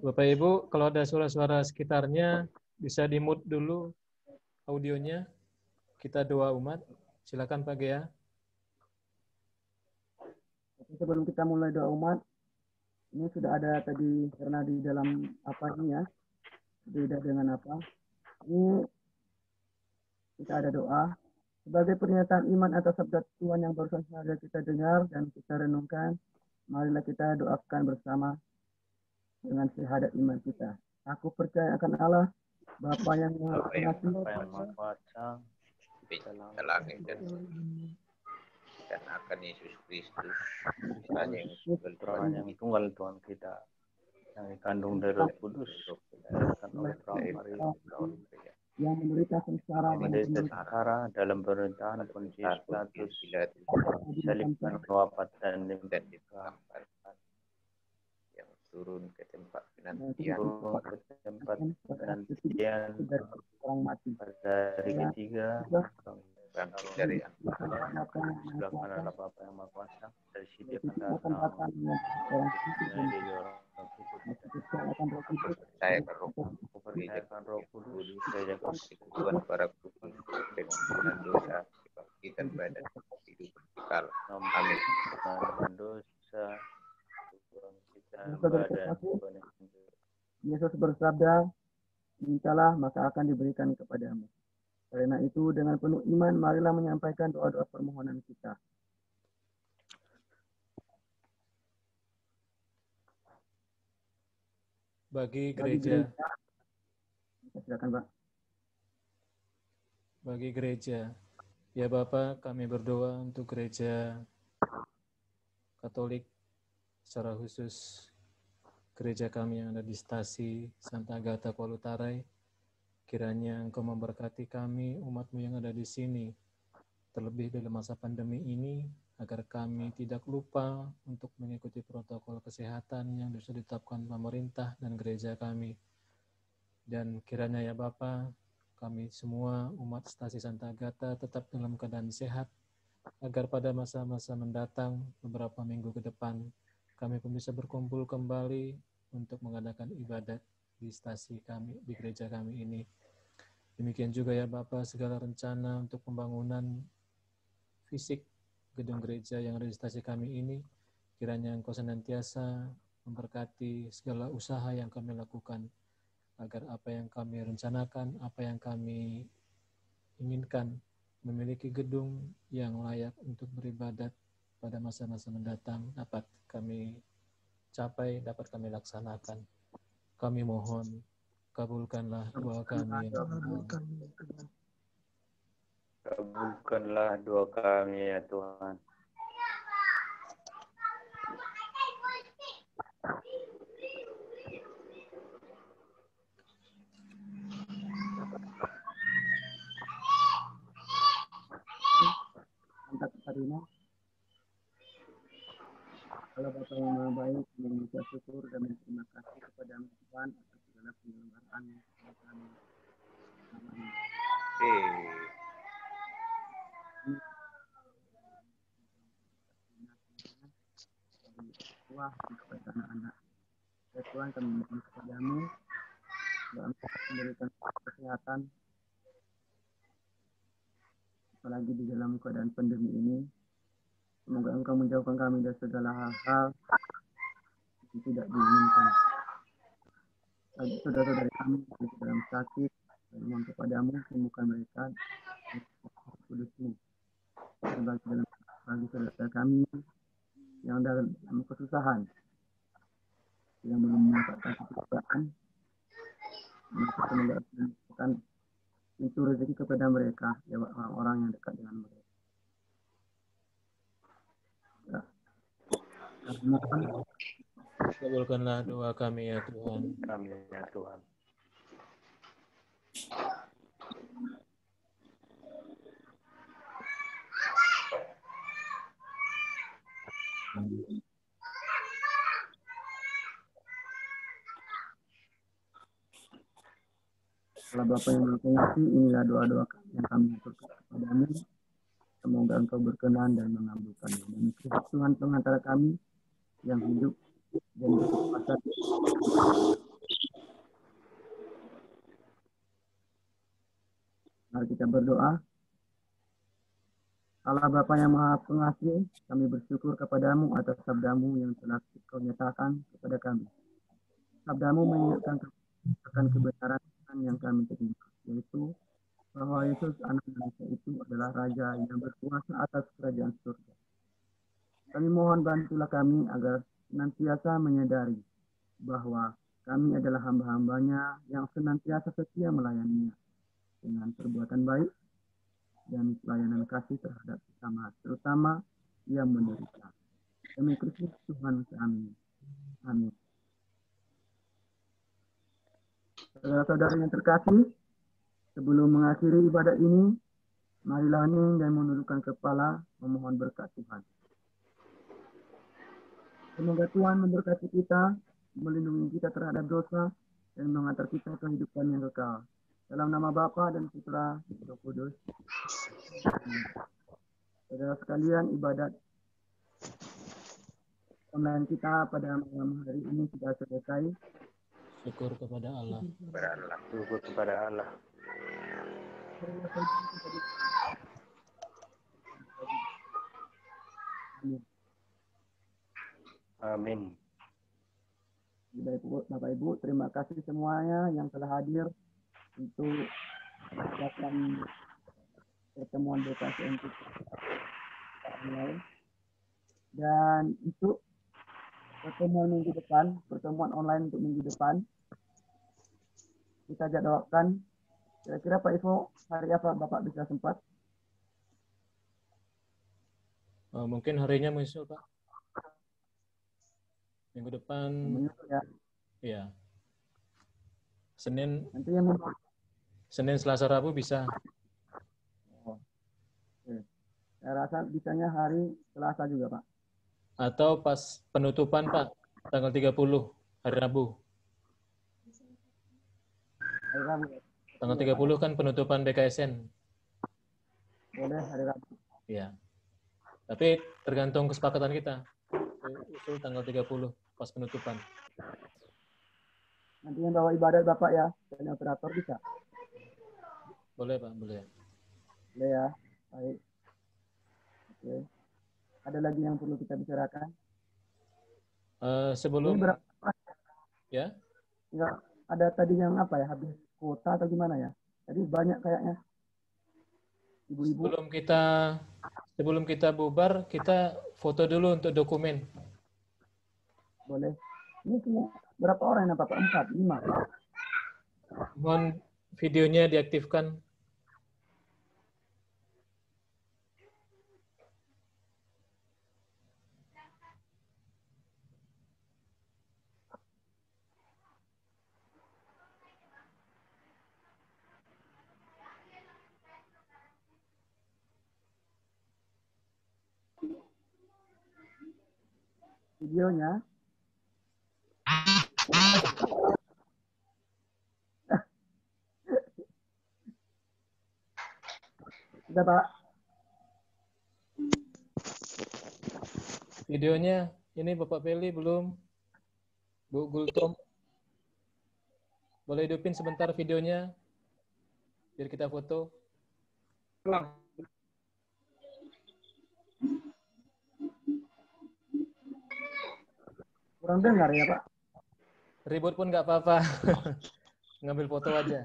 Bapak Ibu, kalau ada suara-suara sekitarnya, bisa di-mute dulu audionya. Kita doa umat. Silakan Pak Gia. Sebelum kita mulai doa umat, ini sudah ada tadi karena di dalam apa ini ya, beda dengan apa. Ini kita ada doa sebagai pernyataan iman atas sabda Tuhan yang barusan saja kita dengar dan kita renungkan. Marilah kita doakan bersama dengan syahadat iman kita. Aku percaya akan Allah, Bapa yang Maha Kuasa, langit dan akan Yesus Kristus, yang tunggal Tuhan kita, yang dikandung dari Roh Kudus, yang menderita sengsara dalam pemerintahan Pontius Pilatus, disalibkan, wafat dan dikamparkan, yang turun ke tempat penantian pada hari ketiga, bangkit dari sebelah kanan Bapa yang Maha Kuasa, dari sini akan datang saya ke Roh Kudus, gereja persekutuan para kudus, pengampunan dosa, kebangkitan badan, hidup kekal. Amin. Pengampunan dosa, kebangkitan badan. Yesus bersabda, mintalah maka akan diberikan kepadamu. Karena itu dengan penuh iman marilah menyampaikan doa-doa permohonan kita. Bagi gereja. Silakan, Pak. Bagi gereja. Ya Bapak, kami berdoa untuk gereja Katolik, secara khusus gereja kami yang ada di Stasi Santa Agatha Polutarai. Kiranya Engkau memberkati kami, umat-Mu yang ada di sini, terlebih dalam masa pandemi ini, agar kami tidak lupa untuk mengikuti protokol kesehatan yang sudah ditetapkan pemerintah dan gereja kami. Dan kiranya ya Bapa, kami semua umat Stasi Santa Agatha tetap dalam keadaan sehat, agar pada masa-masa mendatang, beberapa minggu ke depan, kami pun bisa berkumpul kembali untuk mengadakan ibadat di stasi kami, di gereja kami ini. Demikian juga ya Bapa, segala rencana untuk pembangunan fisik gedung gereja yang ada di stasi kami ini, kiranya Engkau senantiasa memberkati segala usaha yang kami lakukan, agar apa yang kami rencanakan, apa yang kami inginkan, memiliki gedung yang layak untuk beribadat pada masa-masa mendatang dapat kami capai, dapat kami laksanakan. Kami mohon, kabulkanlah doa kami. Kabulkanlah doa kami ya Tuhan. Karina. Allah Bapa yang Maha Baik, mengucap syukur dan berterima kasih kepada Tuhan atas segala penyelenggaraan yang telah kami alami. Dari tua kepada anak-anak. Ya Tuhan, kami mohon kepadamu, doa memberikan kesehatan, apalagi di dalam keadaan pandemi ini. Semoga Engkau menjauhkan kami dari segala hal-hal yang tidak diinginkan. Saudara-saudara kami yang dalam sakit, kami mohon kepadamu, sembuhkan mereka kudus-Mu. Dan bagi saudara kami yang dalam kesusahan, yang belum mendapatkan pekerjaan, maka semoga akan pintu rezeki kepada mereka, lewat orang-orang yang dekat dengan mereka. Ya. Mohon Kabulkanlah doa kami ya Tuhan. Kami ya Tuhan. Allah Bapa yang Maha Pengasih, inilah doa-doa yang kami aturkan kepadamu. Semoga Engkau berkenan dan mengabulkannya. Dan Kristus Tuhan pengantara kami yang hidup dan berkuasa. Mari kita berdoa. Allah Bapa yang Maha Pengasih, kami bersyukur kepadamu atas sabdamu yang telah Kau nyatakan kepada kami. Sabdamu mengingatkan akan kebenaran yang kami terima, yaitu bahwa Yesus anak manusia itu adalah Raja yang berkuasa atas kerajaan surga. Kami mohon bantulah kami agar senantiasa menyadari bahwa kami adalah hamba-hambanya yang senantiasa setia melayaninya dengan perbuatan baik dan pelayanan kasih terhadap sesama, terutama yang menderita. Demi Kristus Tuhan kami. Amin. Saudara-saudara yang terkasih, sebelum mengakhiri ibadat ini, marilah hening dan menundukkan kepala memohon berkat Tuhan. Semoga Tuhan memberkati kita, melindungi kita terhadap dosa, dan mengantar kita ke kehidupan yang kekal. Dalam nama Bapa dan Putra dan Roh Kudus. Saudara sekalian, ibadat online kita pada malam hari ini sudah selesai. Syukur kepada Allah. Syukur kepada Allah. Amin. Bapak Ibu, terima kasih semuanya yang telah hadir untuk melakukan pertemuan BKSN online. Dan untuk pertemuan minggu depan, pertemuan online untuk minggu depan, kita jadwalkan. Kira-kira Pak Ivo, hari apa Bapak bisa sempat? Mungkin harinya menyusul Pak. Minggu depan. Menyusul ya. Iya. Senin. Nanti yang Senin, Selasa, Rabu bisa. Oh. Oke. Saya rasa bisanya hari Selasa juga Pak. Atau pas penutupan Pak, tanggal 30, hari Rabu. Hari Rabu. Tanggal 30 kan penutupan BKSN. Boleh hari Rabu. Iya. Tapi tergantung kesepakatan kita. Usul tanggal 30 pas penutupan. Nanti yang bawa ibadat Bapak ya, dan operator bisa. Boleh Pak, boleh. Boleh ya. Baik. Oke. Ada lagi yang perlu kita bicarakan? Sebelum ini berapa? Ya? Enggak ada tadi yang apa ya, habis kuota atau gimana ya? Tadi banyak kayaknya. Ibu-ibu. Sebelum kita bubar, kita foto dulu untuk dokumen. Boleh. Ini semua berapa orang yang Bapak? 4, 5. Mohon videonya diaktifkan. videonya. Sudah, Pak. Videonya ini Bapak Feli belum. Bu Gultom. Boleh hidupin sebentar videonya biar kita foto. Kurang dengar ya, Pak. Ribut pun nggak apa-apa. Ngambil foto aja.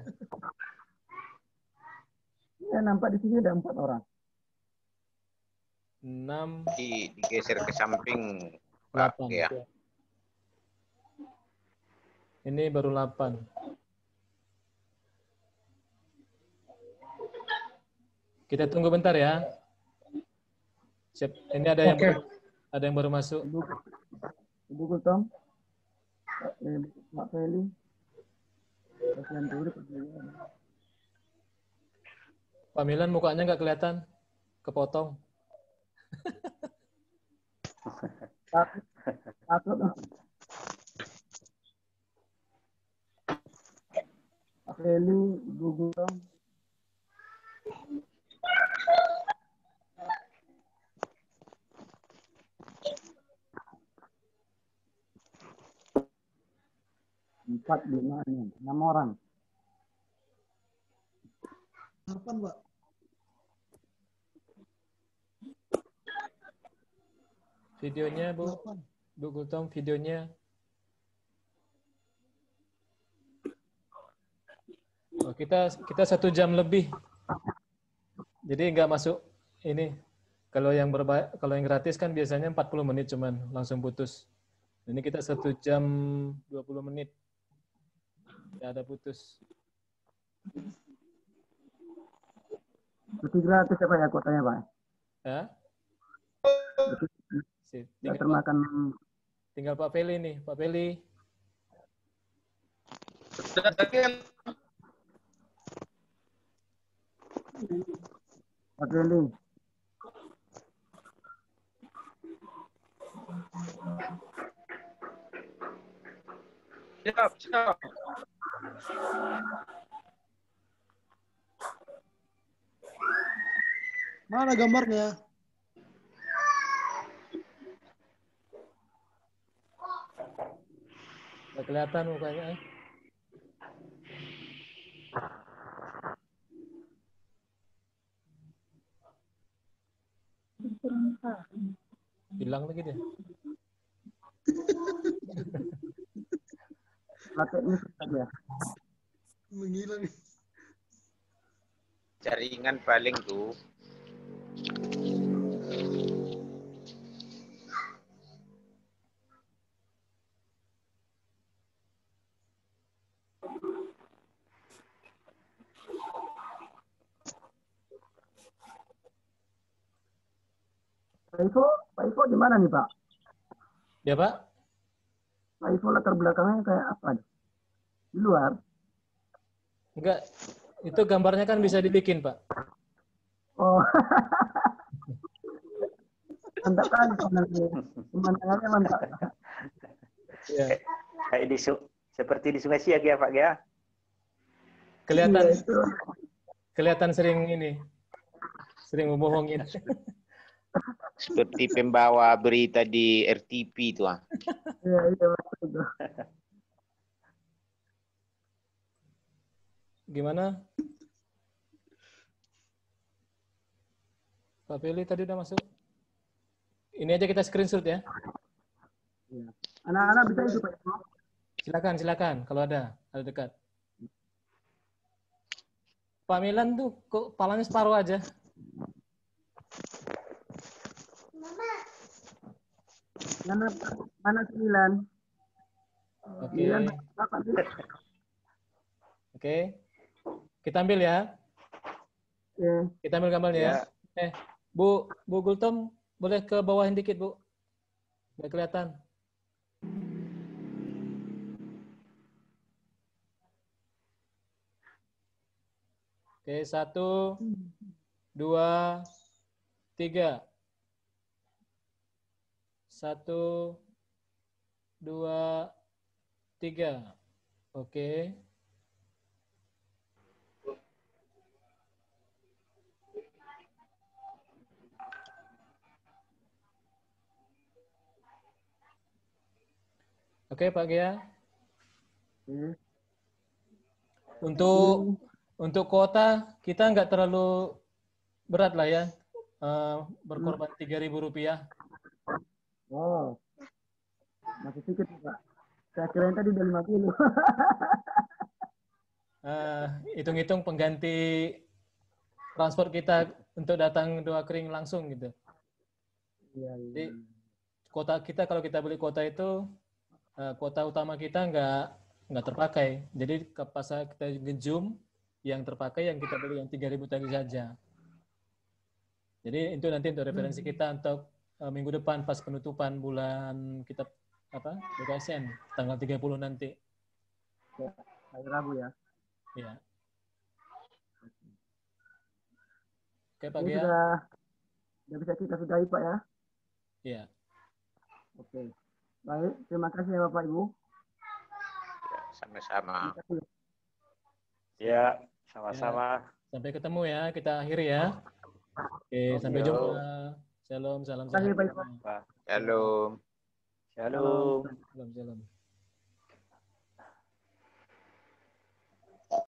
Ya, nampak di sini ada 4 orang. 6, Digeser ke samping, Pak 8. ya. Ini baru 8. Kita tunggu bentar ya. Siap. Ini ada yang baru masuk. Ibu Gultom, Pak Feli, Pak Milan mukanya nggak kelihatan, kepotong. Takut. Pak Feli, Ibu Gultom. Empat, 5, 6 orang. 8, Pak. Videonya, Bu. 8. Bu Gultom, videonya. Oh, kita 1 jam lebih. Jadi nggak masuk ini. Kalau yang gratis kan biasanya 40 menit cuman langsung putus. Ini kita 1 jam 20 menit. Nggak ada putus. Itu gratis apa ya kuotanya, Pak? Ya? Tidak termakan. Tinggal Pak Feli nih, Pak Feli. Pak Feli. Siap. Mana gambarnya? Nggak kelihatan mukanya. Hilang lagi dia. Teknis saja. Menghilang. Jaringan paling tuh. Pak Ivo di mana nih, Pak? Ya, Pak? Pak Ivo latar belakangnya kayak apa? Di luar? Enggak. Itu gambarnya kan bisa dibikin, Pak. Oh. Mantap kan? Pemandangannya mantap. Ya. Kayak seperti di Sungai Siak ya, Pak ya? Kelihatan sering membohongin. Seperti pembawa berita di RTP itu. Iya, betul. Gimana? Pak Feli tadi udah masuk? Ini aja kita screenshot ya. Anak-anak bisa itu, Pak. Silakan kalau ada dekat. Pak Milan tuh kok palanya separuh aja. Mana 9? Oke. Kita ambil ya. Kita ambil gambarnya ya. Bu Gultom, boleh ke bawahin dikit, Bu. Nggak kelihatan. Oke, 1, 2, 3. 1, 2, 3. Oke. Oke, Pak Gia. Untuk kuota kita nggak terlalu berat lah ya, berkorban Rp3.000. Oh, masih sedikit Pak. Saya kirain tadi udah 50. Hitung-hitung pengganti transport kita untuk datang doa kering langsung gitu. Iya. Jadi kuota kita, kalau kita beli kuota itu, kuota utama kita nggak terpakai. Jadi pas kita nge-zoom, yang terpakai yang kita beli yang 3.000 tadi saja. Jadi itu nanti untuk referensi kita untuk minggu depan pas penutupan bulan kita BKSN tanggal 30 nanti. Ya, hari Rabu ya. Iya. Oke, Pak Ini Gia. sudah bisa kita sudahi, Pak ya. Iya. Oke. Baik, terima kasih ya Bapak Ibu. Ya, sama-sama. Ya, sama-sama. Sampai ketemu ya, kita akhiri ya. Oke, sampai jumpa. Shalom, salam sehat. Terima kasih, Pak. Shalom. Shalom. Shalom, shalom.